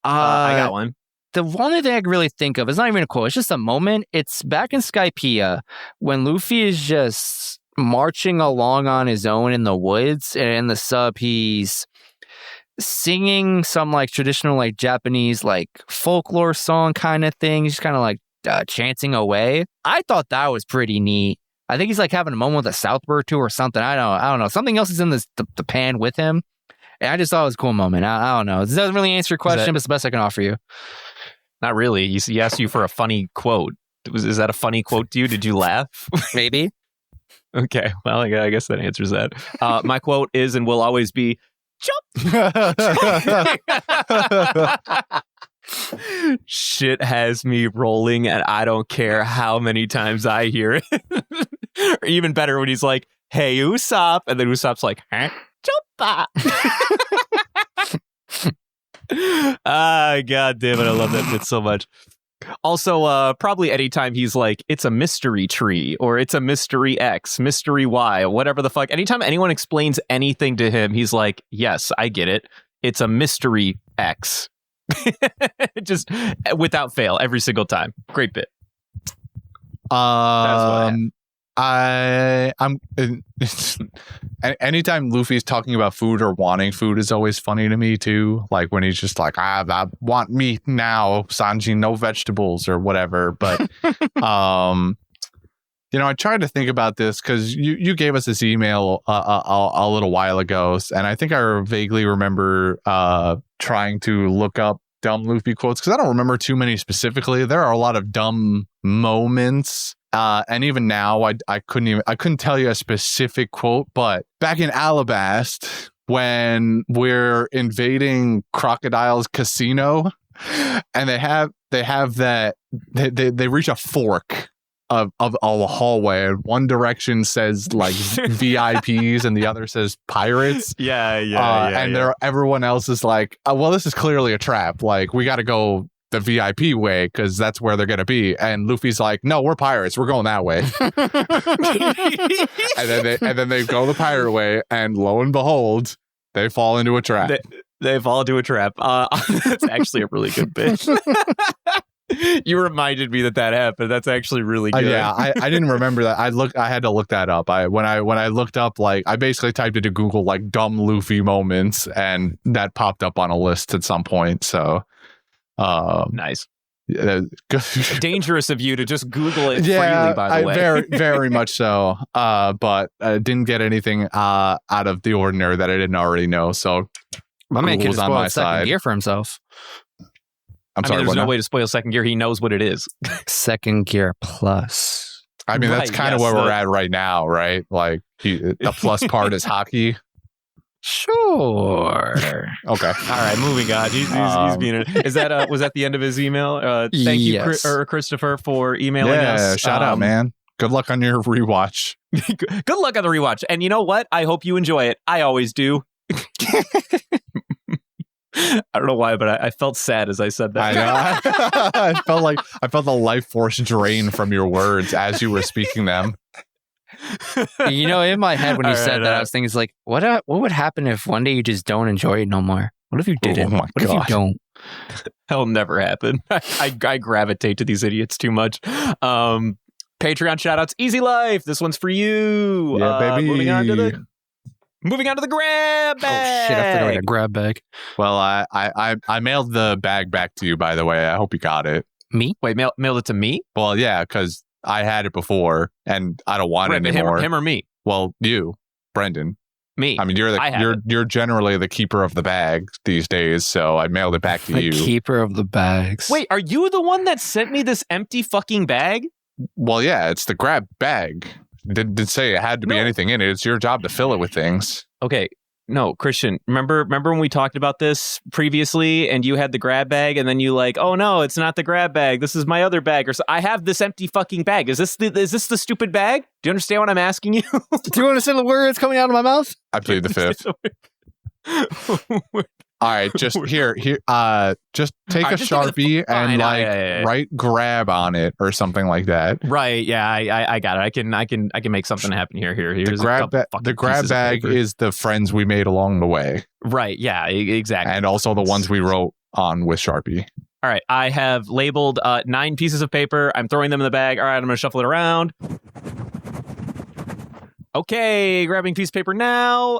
I got one. The one thing I can really think of is not even a quote. It's just a moment. It's back in Skypiea when Luffy is just marching along on his own in the woods, and in the sub he's singing some like traditional like Japanese like folklore song kind of thing. He's kind of like chanting away. I thought that was pretty neat. I think he's like having a moment with a Southbird too or something. I don't know. Something else is in the pan with him. And I just thought it was a cool moment. I don't know. This doesn't really answer your question, but it's the best I can offer you. Not really. He asked you for a funny quote. Is that a funny quote to you? Did you laugh? Maybe. Okay. Well, I guess that answers that. My quote is and will always be, "Jump!" Shit has me rolling, and I don't care how many times I hear it. Or even better when he's like, "Hey, Usopp," and then Usopp's like, "Huh? Jump!" God damn it, I love that bit so much. Also, probably anytime he's like, "It's a mystery tree," or "It's a mystery X, mystery Y," or whatever the fuck. Anytime anyone explains anything to him, he's like, "Yes, I get it. It's a mystery X." Just without fail, every single time. Great bit. Anytime Luffy's talking about food or wanting food is always funny to me too. Like when he's just like, I want meat now, Sanji, no vegetables or whatever. But I tried to think about this because you gave us this email a little while ago, and I think I vaguely remember trying to look up dumb Luffy quotes because I don't remember too many specifically. There are a lot of dumb moments. And even now, I couldn't tell you a specific quote, but back in Alabasta, when we're invading Crocodile's casino, and they have that they reach a fork of a hallway, and one direction says like VIPs and the other says pirates. And everyone else is like, well, this is clearly a trap. Like we got to go the VIP way because that's where they're gonna be, and Luffy's like, no, we're pirates, we're going that way. and then they go the pirate way, and lo and behold, they fall into a trap. They fall into a trap. That's actually a really good bit. You reminded me that happened. That's actually really good. Yeah, I didn't remember that. I had to look that up. When I looked up, like, I basically typed into Google like dumb Luffy moments, and that popped up on a list at some point. So nice. Dangerous of you to just Google it freely, by the way. Very, very much so. But I didn't get anything out of the ordinary that I didn't already know. So my man can on spoil my second side. gear for himself. I'm sorry. There's no way to spoil second gear. He knows what it is. Second gear plus. I mean, that's kind of where we're at right now, right? Like the plus part is hockey. Sure. Okay. All right, moving on. He's being. Was that the end of his email? Thank you, Christopher, for emailing us. Yeah, shout out, man. Good luck on your rewatch. Good luck on the rewatch. And you know what? I hope you enjoy it. I always do. I don't know why, but I felt sad as I said that. I know. I felt the life force drain from your words as you were speaking them. In my head when you said that, I was thinking, like, what would happen if one day you just don't enjoy it no more? What if you didn't? Oh my God. If you don't? That'll never happen. I gravitate to these idiots too much. Patreon shoutouts, Easy Life. This one's for you. Yeah, baby. Moving on to the grab bag. Oh shit! I forgot a grab bag. Well, I mailed the bag back to you, by the way. I hope you got it. Me? Wait, mailed it to me? Well, yeah, because I had it before and I don't want it anymore. Him or me? Well, you, Brendan. Me. I mean, you're generally the keeper of the bag these days, so I mailed it back to you. The keeper of the bags. Wait, are you the one that sent me this empty fucking bag? Well, yeah, it's the grab bag. Didn't say it had to be anything in it. It's your job to fill it with things. Okay. No, Christian, remember when we talked about this previously and you had the grab bag and then you like, oh no, it's not the grab bag. This is my other bag. Or so I have this empty fucking bag. Is this the stupid bag? Do you understand what I'm asking you? Do you understand the words coming out of my mouth? I plead the fifth. All right, just here. Just take a Sharpie and write grab on it or something like that. Right? Yeah, I got it. I can make something happen here. Here's the grab bag is the friends we made along the way. Right? Yeah, exactly. And also the ones we wrote on with Sharpie. All right, I have labeled 9 pieces of paper. I'm throwing them in the bag. All right, I'm gonna shuffle it around. Okay, grabbing piece of paper now.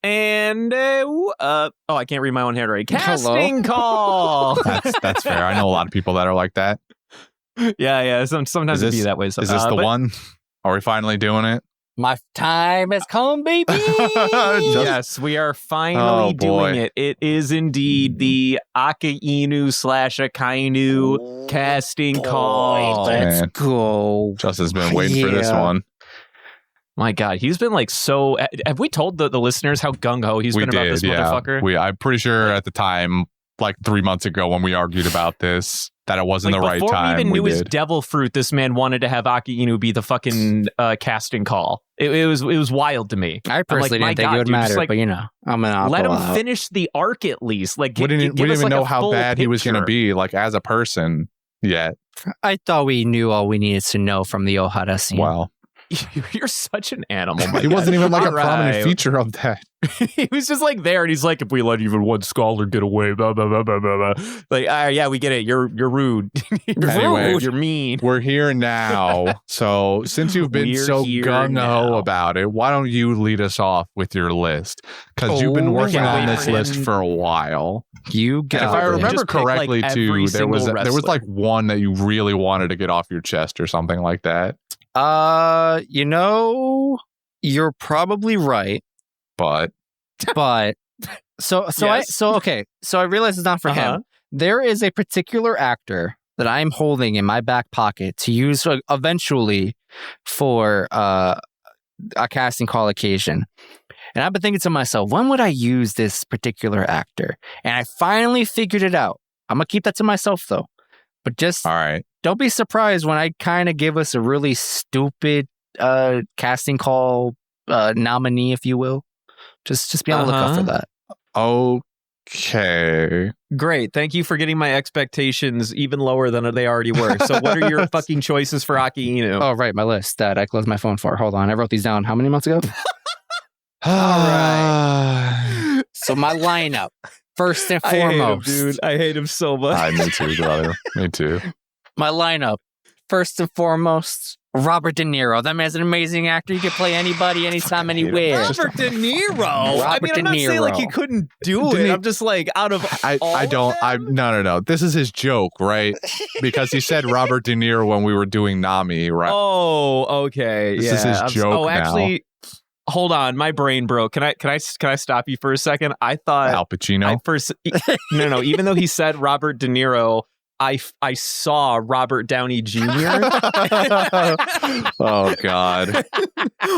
And I can't read my own handwriting. Casting call. That's fair. I know a lot of people that are like that. Yeah. Sometimes it be that way. Is this the one? Are we finally doing it? My time has come, baby. Yes, we are finally doing it. It is indeed the Aka Inu / Akainu casting call. Let's go. Justin's been waiting for this one. My God, he's been like so. Have we told the listeners how gung ho he's been about this motherfucker? I'm pretty sure at the time, like 3 months ago when we argued about this, that it wasn't the right time. Before we even knew his devil fruit, this man wanted to have Aka Inu be the fucking casting call. It was wild to me. I personally didn't think it would matter, but I'm gonna let him finish the arc at least. Like, we didn't even know how bad he was going to be, like as a person yet. I thought we knew all we needed to know from the Ohara scene. Wow. You're such an animal. He wasn't even like a prominent feature of that. He was just like there, and he's like, if we let even one scholar get away, blah blah blah blah blah. Like, yeah, we get it. You're rude. Anyway, you're mean. We're here now. So since you've been so gung ho about it, why don't you lead us off with your list? Because you've been working on this list for a while. If I remember correctly, too, there was like one that you really wanted to get off your chest or something like that. You're probably right. But so I realize it's not for him. There is a particular actor that I'm holding in my back pocket to use eventually for a casting call occasion. And I've been thinking to myself, when would I use this particular actor? And I finally figured it out. I'm gonna keep that to myself though. But just all right. Don't be surprised when I kind of give us a really stupid casting call nominee, if you will. Just be on the lookout for that. Okay. Great. Thank you for getting my expectations even lower than they already were. So what are your fucking choices for Aka Inu? Oh, right. My list that I closed my phone for. Hold on. I wrote these down how many months ago? All right. So my lineup. First and foremost. I hate him so much. Me too, brother. Me too. My lineup. First and foremost, Robert De Niro. That man's an amazing actor. He can play anybody, anytime, anywhere. Robert De Niro. I'm not saying like he couldn't do it. I'm just like out of No. This is his joke, right? Because he said Robert De Niro when we were doing Nami, right? Oh, okay. This is his joke now. Actually, hold on. My brain broke. Can I stop you for a second? I thought Al Pacino. No. Even though he said Robert De Niro, I saw Robert Downey Jr. Oh, God.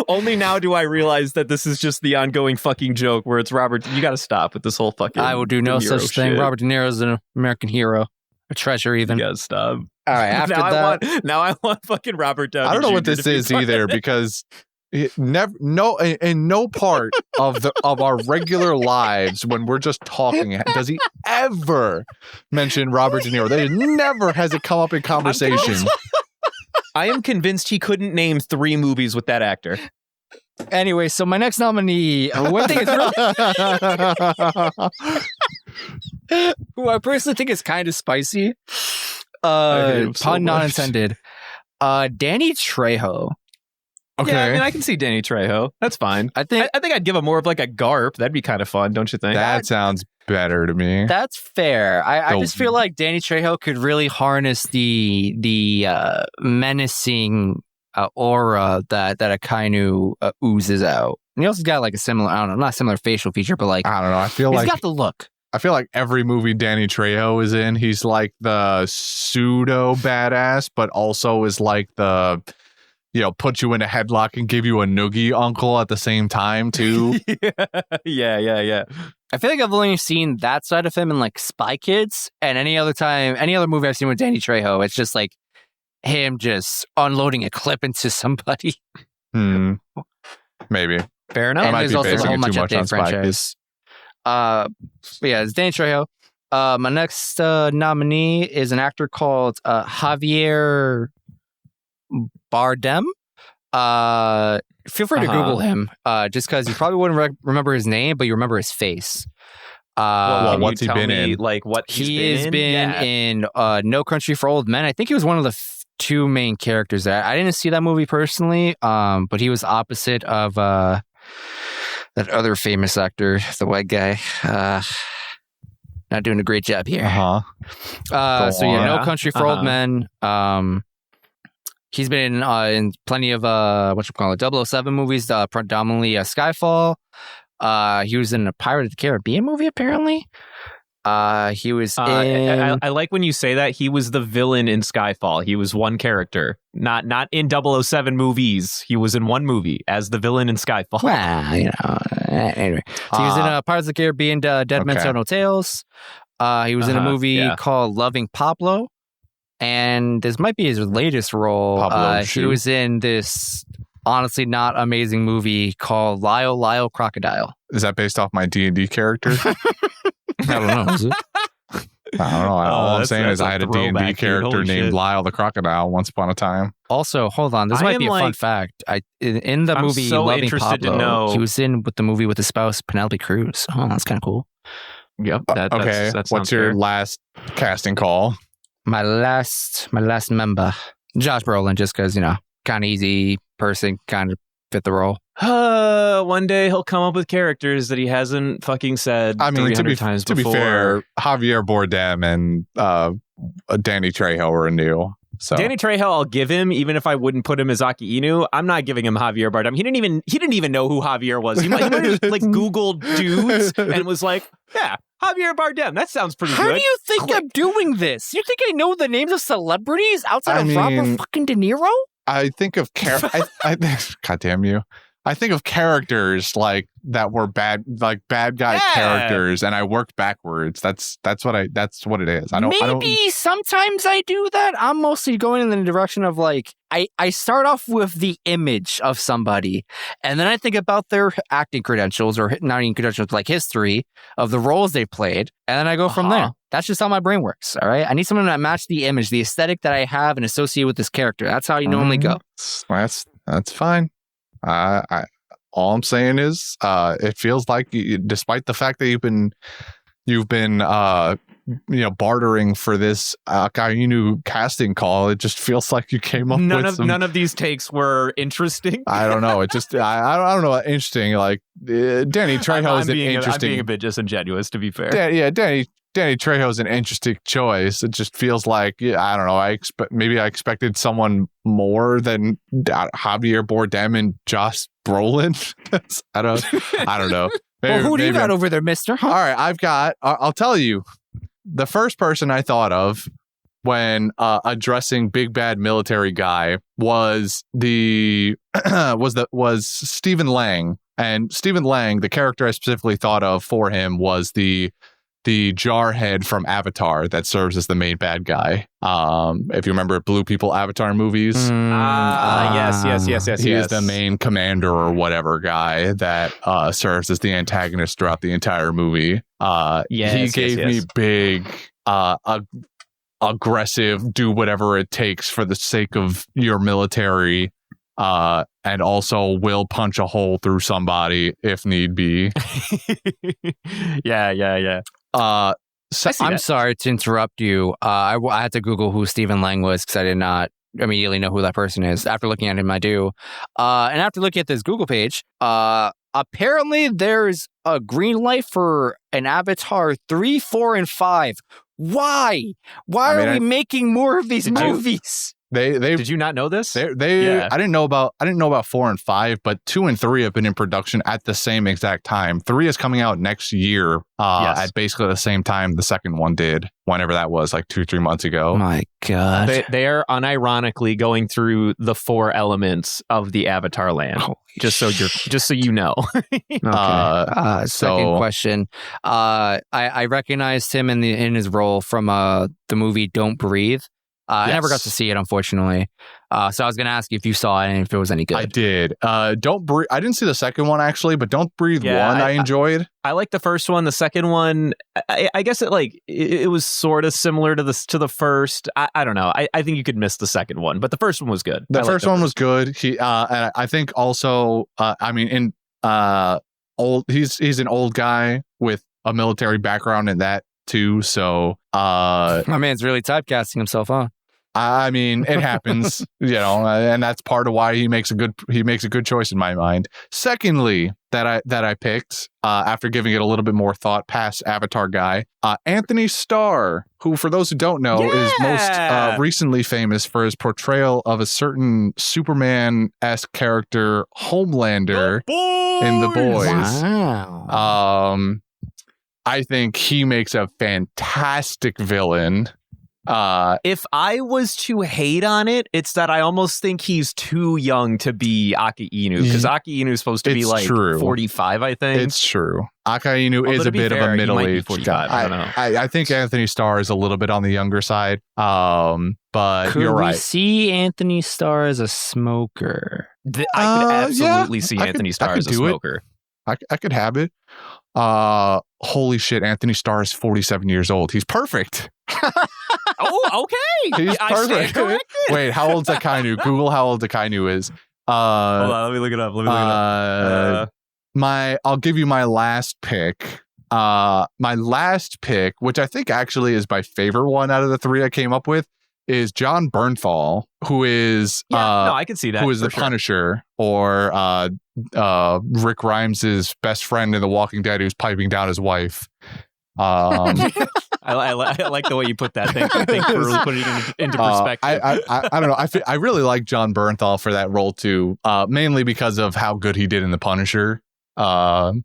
Only now do I realize that this is just the ongoing fucking joke where it's Robert. You got to stop with this whole fucking I will do no such thing. Shit. Robert De Niro is an American hero. A treasure, even. You got to stop. All right, after I want fucking Robert Downey Jr. I don't know what this is either because... in no part of our regular lives when we're just talking does he ever mention Robert De Niro. Never has it come up in conversation. I am convinced he couldn't name 3 movies with that actor. Anyway, so my next nominee, one thing is who I personally think is kind of spicy. Pun not intended. Danny Trejo. Okay. Yeah, I mean, I can see Danny Trejo. That's fine. I think I think I'd give him more of like a Garp. That'd be kind of fun, don't you think? that sounds better to me. that's fair. I So- just feel like Danny Trejo could really harness the menacing aura that Akainu oozes out. And he also got like a similar, I don't know, not similar facial feature, but like I don't know. I feel he's like got the look. I feel like every movie Danny Trejo is in, he's like the pseudo badass, but also is like the, put you in a headlock and give you a noogie uncle at the same time too. yeah. I feel like I've only seen that side of him in like Spy Kids, and any other movie I've seen with Danny Trejo, it's just like him just unloading a clip into somebody. Maybe. Fair enough. I And might there's be also the basing whole it too Machete much on Spy franchise. Kids. But yeah, it's Danny Trejo. My next nominee is an actor called Javier Bardem. Feel free to Google him, just because you probably wouldn't remember his name, but you remember his face. Can what's you he tell been me, in? Like what He has been Yeah. in No Country for Old Men. I think he was one of the two main characters there. I didn't see that movie personally, but he was opposite of that other famous actor, the white guy. Not doing a great job here. Uh-huh. So yeah, No on. Country for Old Men. He's been in plenty of 007 movies, predominantly Skyfall. He was in a Pirate of the Caribbean movie, apparently. He was in. I like when you say that. He was the villain in Skyfall. He was one character, not in 007 movies. He was in one movie as the villain in Skyfall. Well, anyway. So he was in Pirates of the Caribbean, Dead Men okay. Tell No Tales. He was in a movie called Loving Pablo. And this might be his latest role. Pablo He Shu. was in this honestly not amazing movie called Lyle Crocodile. Is that based off my D&D character? I don't know. Is it? I don't know. All I'm saying is I had a D&D throwback, dude. character Holy named shit. Lyle the Crocodile once upon a time. Also, hold on. This I might am be a fun like- fact. In the I'm movie so Loving interested to Pablo, know- he was in with the movie with his spouse Penelope Cruz. Oh, that's kind of cool. Yep. Okay. What's your last casting call? My last member, Josh Brolin, just because kind of easy person, kind of fit the role. One day he'll come up with characters that he hasn't fucking said I mean, 300 times to before. be fair, Javier Bardem and Danny Trejo are new. So Danny Trejo, I'll give him, even if I wouldn't put him as Aki Inu. I'm not giving him Javier Bardem. He didn't even know who Javier was. He might have like Googled dudes and was like, yeah, Javier Bardem. That sounds pretty How good. do you think I'm doing this? You think I know the names of celebrities outside of Robert mean- fucking De Niro? I think of God damn you. I think of characters like that were bad guy Yeah. characters, and I worked backwards. That's what it is. I don't. Maybe sometimes I do that. I'm mostly going in the direction of like I start off with the image of somebody, and then I think about their acting credentials or not even credentials, like history of the roles they played, and then I go from there. That's just how my brain works. All right, I need someone that match the image, the aesthetic that I have and associate with this character. That's how you normally go. That's fine. All I'm saying is, it feels like despite the fact that you've been bartering for this Akainu casting call, it just feels like you came up with None of these takes were interesting. I don't know. It just I don't know. Interesting. Like Danny Trejo is an interesting. I'm being a bit disingenuous, to be fair. Danny Trejo's an interesting choice. It just feels like I don't know. Maybe I expected someone more than Javier Bardem and Josh Brolin. I don't know. Well, who do you got over there, mister? All right, I'll tell you. The first person I thought of when addressing big bad military guy was Stephen Lang. And Stephen Lang, the character I specifically thought of for him was the jarhead from Avatar that serves as the main bad guy. If you remember Blue People Avatar movies. Yes. He is the main commander or whatever guy that serves as the antagonist throughout the entire movie. He gave me big, aggressive, do whatever it takes for the sake of your military, and also will punch a hole through somebody if need be. Yeah. I'm sorry to interrupt you. I had to Google who Stephen Lang was because I did not immediately know who that person is. After looking at him, I do. And after looking at this Google page, apparently there's a green light for an Avatar 3, 4, and 5. Why? Why are we making more of these movies? Did you not know this? I didn't know about 4 and 5, but 2 and 3 have been in production at the same exact time. 3 is coming out next year at basically the same time the second one did, whenever that was, like 2-3 months ago. Oh my God. They are unironically going through the 4 elements of the Avatar land. Just so you know. Okay. Second question. I recognized him in his role from the movie Don't Breathe. I never got to see it, unfortunately. So I was going to ask you if you saw it and if it was any good. I did. Don't Breathe. I didn't see the second one, actually, but Don't Breathe 1 I enjoyed. I like the first one. The second one, I guess it was sort of similar to the first. I don't know. I think you could miss the second one, but the first one was good. The first one was good. And I think also, he's an old guy with a military background in that too. So my man's really typecasting himself, huh? I mean, it happens, and that's part of why he makes a good choice in my mind. Secondly, that I picked after giving it a little bit more thought past Avatar guy, Anthony Starr, who, for those who don't know, is most recently famous for his portrayal of a certain Superman-esque character, Homelander, in The Boys. Wow. I think he makes a fantastic villain. If I was to hate on it, it's that I almost think he's too young to be Aka Inu, because Aka Inu is supposed to be like 45, I think. It's true. Aka Inu is a bit of a middle-aged guy. I don't know. I think Anthony Starr is a little bit on the younger side, but you're right. Could we see Anthony Starr as a smoker? I could absolutely see Anthony Starr as a smoker. I could have it. Holy shit, Anthony Starr is 47 years old. He's perfect. Oh, okay. He's perfect. Wait, how old's Akainu? Google how old Akainu is. Hold on, let me look it up. I'll give you my last pick. My last pick, which I think actually is my favorite one out of the 3 I came up with, is John Bernthal, who is I can see that. Who is the Punisher, or Rick Grimes' best friend in The Walking Dead, who's piping down his wife. I like the way you put that. Thank you for really putting it into perspective. I don't know. I really like John Bernthal for that role too, mainly because of how good he did in The Punisher. The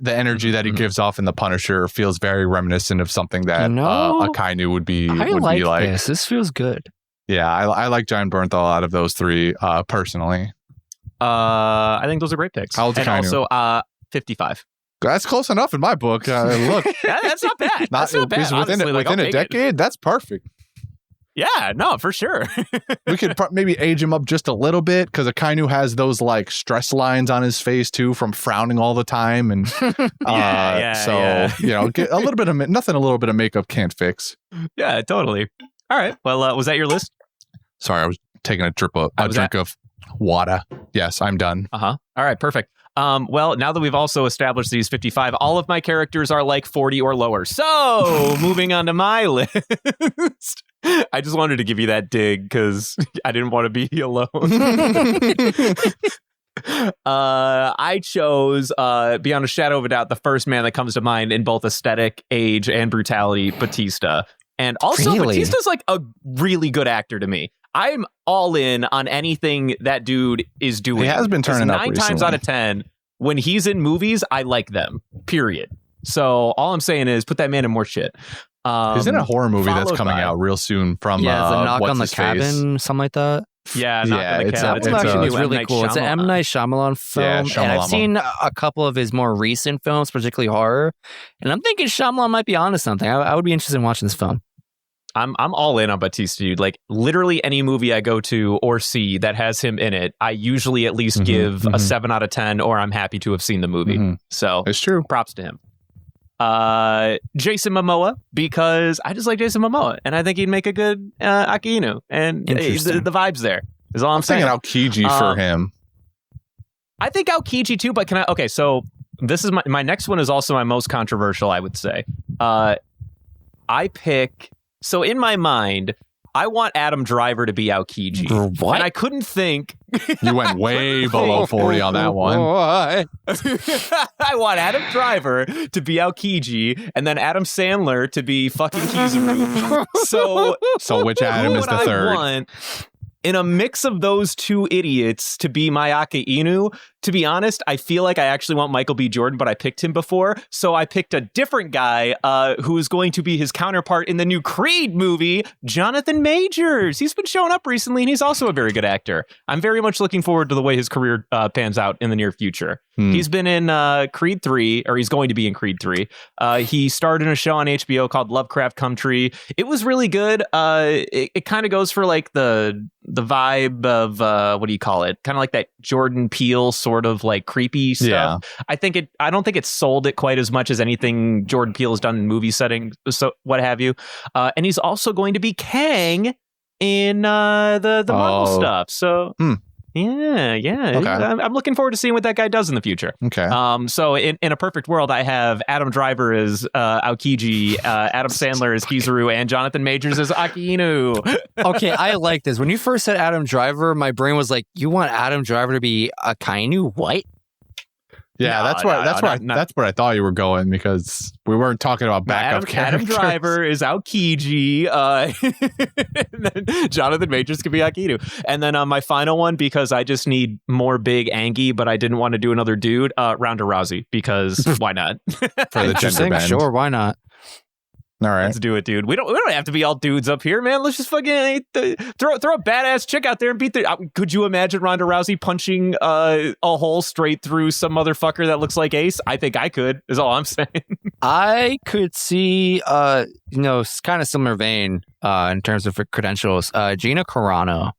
energy that he gives off in The Punisher feels very reminiscent of something that Akainu would be like. This feels good. Yeah, I like John Bernthal out of those 3 personally. I think those are great picks. How old's Akainu? Also, 55. That's close enough in my book. Look, that's not bad. That's not bad. Within a decade, that's perfect. Yeah, no, for sure. We could maybe age him up just a little bit, because Akainu has those like stress lines on his face too from frowning all the time, and get a little bit of nothing. A little bit of makeup can't fix. Yeah, totally. All right. Well, was that your list? Sorry, I was taking a drink of water. Yes, I'm done. All right, perfect. Well, now that we've also established these 55, all of my characters are like 40 or lower. So, moving on to my list. I just wanted to give you that dig because I didn't want to be alone. I chose, beyond a shadow of a doubt, the first man that comes to mind in both aesthetic, age, and brutality, Batista. And also, Batista's like a really good actor to me. I'm all in on anything that dude is doing. He has been turning up 9 recently. times out of 10, when he's in movies, I like them, period. So all I'm saying is put that man in more shit. He's in a horror movie that's coming out real soon from the Knock on the Cabin, something like that. Yeah, Knock on the Cabin. It's actually really cool. It's an M. Night Shyamalan film, and I've seen a couple of his more recent films, particularly horror, and I'm thinking Shyamalan might be onto something. I would be interested in watching this film. I'm all in on Batista, dude. Like, literally any movie I go to or see that has him in it, I usually at least give a 7 out of 10, or I'm happy to have seen the movie. So it's true. Props to him. Jason Momoa, because I just like Jason Momoa, and I think he'd make a good Aka Inu, and the vibes there is all I'm saying. I'm thinking Aokiji for him. I think Aokiji too, but can I? Okay, so this is my next one is also my most controversial, I would say. I pick. So in my mind, I want Adam Driver to be Aokiji. What? And I couldn't think. You went way below 40 on that one. I want Adam Driver to be Aokiji and then Adam Sandler to be fucking Kizaru. So which Adam who is the would I third? want in a mix of those two idiots to be Mayaka Inu? To be honest, I feel like I actually want Michael B. Jordan, but I picked him before. So I picked a different guy who is going to be his counterpart in the new Creed movie, Jonathan Majors. He's been showing up recently, and he's also a very good actor. I'm very much looking forward to the way his career pans out in the near future. He's been in Creed 3, or he's going to be in Creed 3. He starred in a show on HBO called Lovecraft Country. It was really good. It kind of goes for like the vibe of, what do you call it? Kind of like that Jordan Peele sort of like creepy stuff. Yeah. I don't think it sold it quite as much as anything Jordan Peele has done in movie settings, so what have you. And he's also going to be Kang in the Marvel stuff. So yeah. Okay. I'm looking forward to seeing what that guy does in the future. Okay. So in a perfect world, I have Adam Driver as Aokiji, Adam Sandler as Kizaru, and Jonathan Majors as Aki Inu. Okay, I like this. When you first said Adam Driver, my brain was like, you want Adam Driver to be Akainu? What? Yeah, that's where I thought you were going, because we weren't talking about backup characters. Adam Driver is Aokiji, and then Jonathan Majors could be Akinu. And then my final one, because I just need more big Angie, but I didn't want to do another dude, Ronda Rousey, because why not? For the gender bend. Sure, why not? All right. Let's do it, dude. We don't have to be all dudes up here, man. Let's just fucking throw a badass chick out there and beat the. Could you imagine Ronda Rousey punching a hole straight through some motherfucker that looks like Ace? I think I could. Is all I'm saying. I could see, kind of similar vein in terms of her credentials. Gina Carano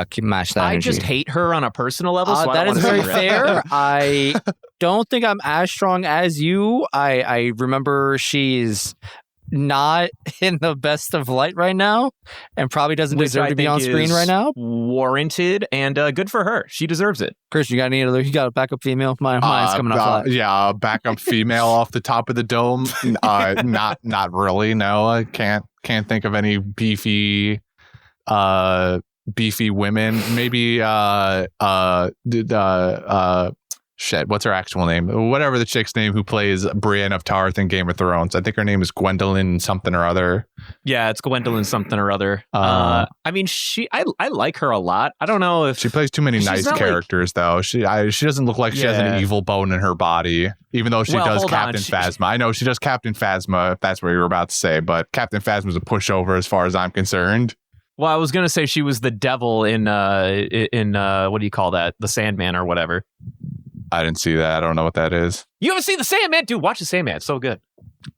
can match that. I energy. just hate her on a personal level. So that is very fair. It. I don't think I'm as strong as you. I remember she's not in the best of light right now, and probably doesn't deserve to be on screen right now. Warranted and good for her. She deserves it. Chris, you got any other? You got a backup female? Mine's coming up flat. Yeah, backup female off the top of the dome. Not really. No, I can't think of any beefy women. Maybe shit, what's her actual name? Whatever the chick's name who plays Brienne of Tarth in Game of Thrones. I think her name is Gwendolyn something or other. Yeah, it's Gwendolyn something or other. I mean, I like her a lot. I don't know if she plays too many nice characters, though. She doesn't look like she has an evil bone in her body, even though she does Captain Phasma. I know she does Captain Phasma, if that's what you were about to say, but Captain Phasma is a pushover as far as I'm concerned. Well, I was gonna say she was the devil in what do you call that? The Sandman or whatever. I didn't see that. I don't know what that is. You haven't seen the Sandman? Dude, watch the Sandman. It's so good.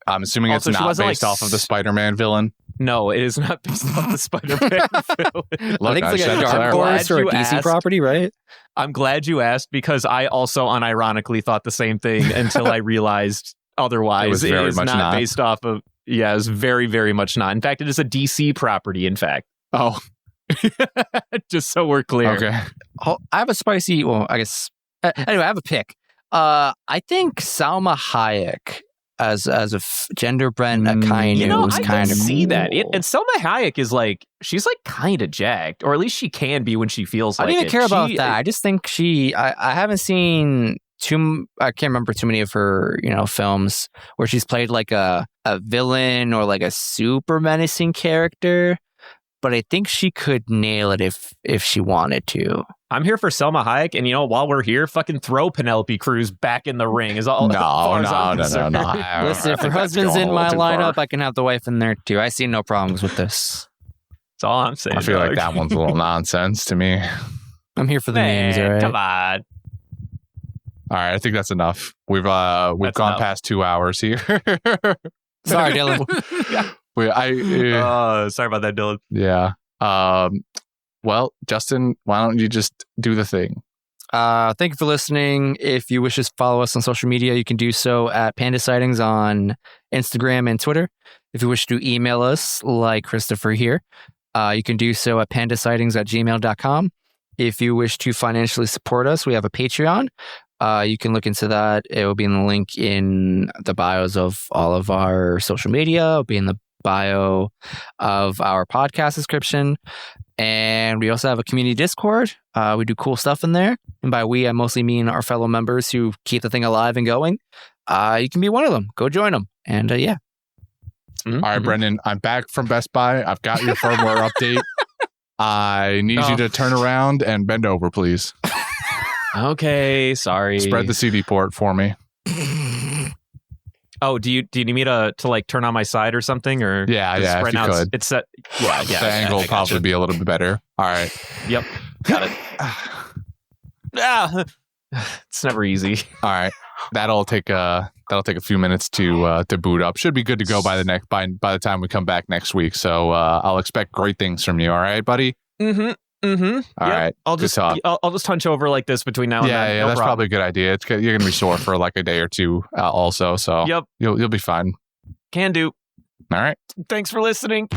I'm assuming it's not based off of the Spider-Man villain. No, it is not based off the Spider-Man villain. I think it's like a Dark Horse or a DC property, right? I'm glad you asked, because I also unironically thought the same thing until I realized otherwise. It is not based off of... Yeah, it's very, very much not. In fact, it is a DC property, in fact. Oh. Just so we're clear. Okay. I have a spicy... Well, I guess... Anyway, I have a pick. I think Salma Hayek as a gender-bent Akainu is kind of see cool. that. And Salma Hayek is like, she's like kind of jacked, or at least she can be when she feels like it. I don't even care about that. I just think I haven't seen I can't remember too many of her, films where she's played like a villain or like a super menacing character. But I think she could nail it if she wanted to. I'm here for Salma Hayek, and while we're here, fucking throw Penelope Cruz back in the ring. Is all. No. Listen, if her husband's in my lineup, I can have the wife in there too. I see no problems with this. That's all I'm saying. I feel like that one's a little nonsense to me. I'm here for the memes, all right? Come on. All right, I think that's enough. We've gone past 2 hours here. Sorry, Dylan. Sorry about that, Dylan. Yeah. Well, Justin, why don't you just do the thing? Thank you for listening. If you wish to follow us on social media, you can do so at Panda Sightings on Instagram and Twitter. If you wish to email us, like Christopher here, you can do so at pandasightings@gmail.com. If you wish to financially support us, we have a Patreon. You can look into that. It will be in the link in the bios of all of our social media. It'll be in the bio of our podcast description. And we also have a community Discord. We do cool stuff in there. And by we, I mostly mean our fellow members who keep the thing alive and going. You can be one of them. Go join them. And yeah. All right, Brendan, I'm back from Best Buy. I've got your firmware update. I need you to turn around and bend over, please. Okay, sorry. Spread the CD port for me. Oh, do you need me to like turn on my side or something, or Yeah, if you could. It's set. Yeah. The angle will probably be a little bit better. All right. Yep, got it. It's never easy. All right. That'll take a few minutes to boot up. Should be good to go by the time we come back next week. So I'll expect great things from you. All right, buddy. All right. I'll just hunch over like this between now and then. Yeah, that's probably a good idea. You're gonna be sore for like a day or two also. So yep, you'll be fine. Can do. All right. Thanks for listening.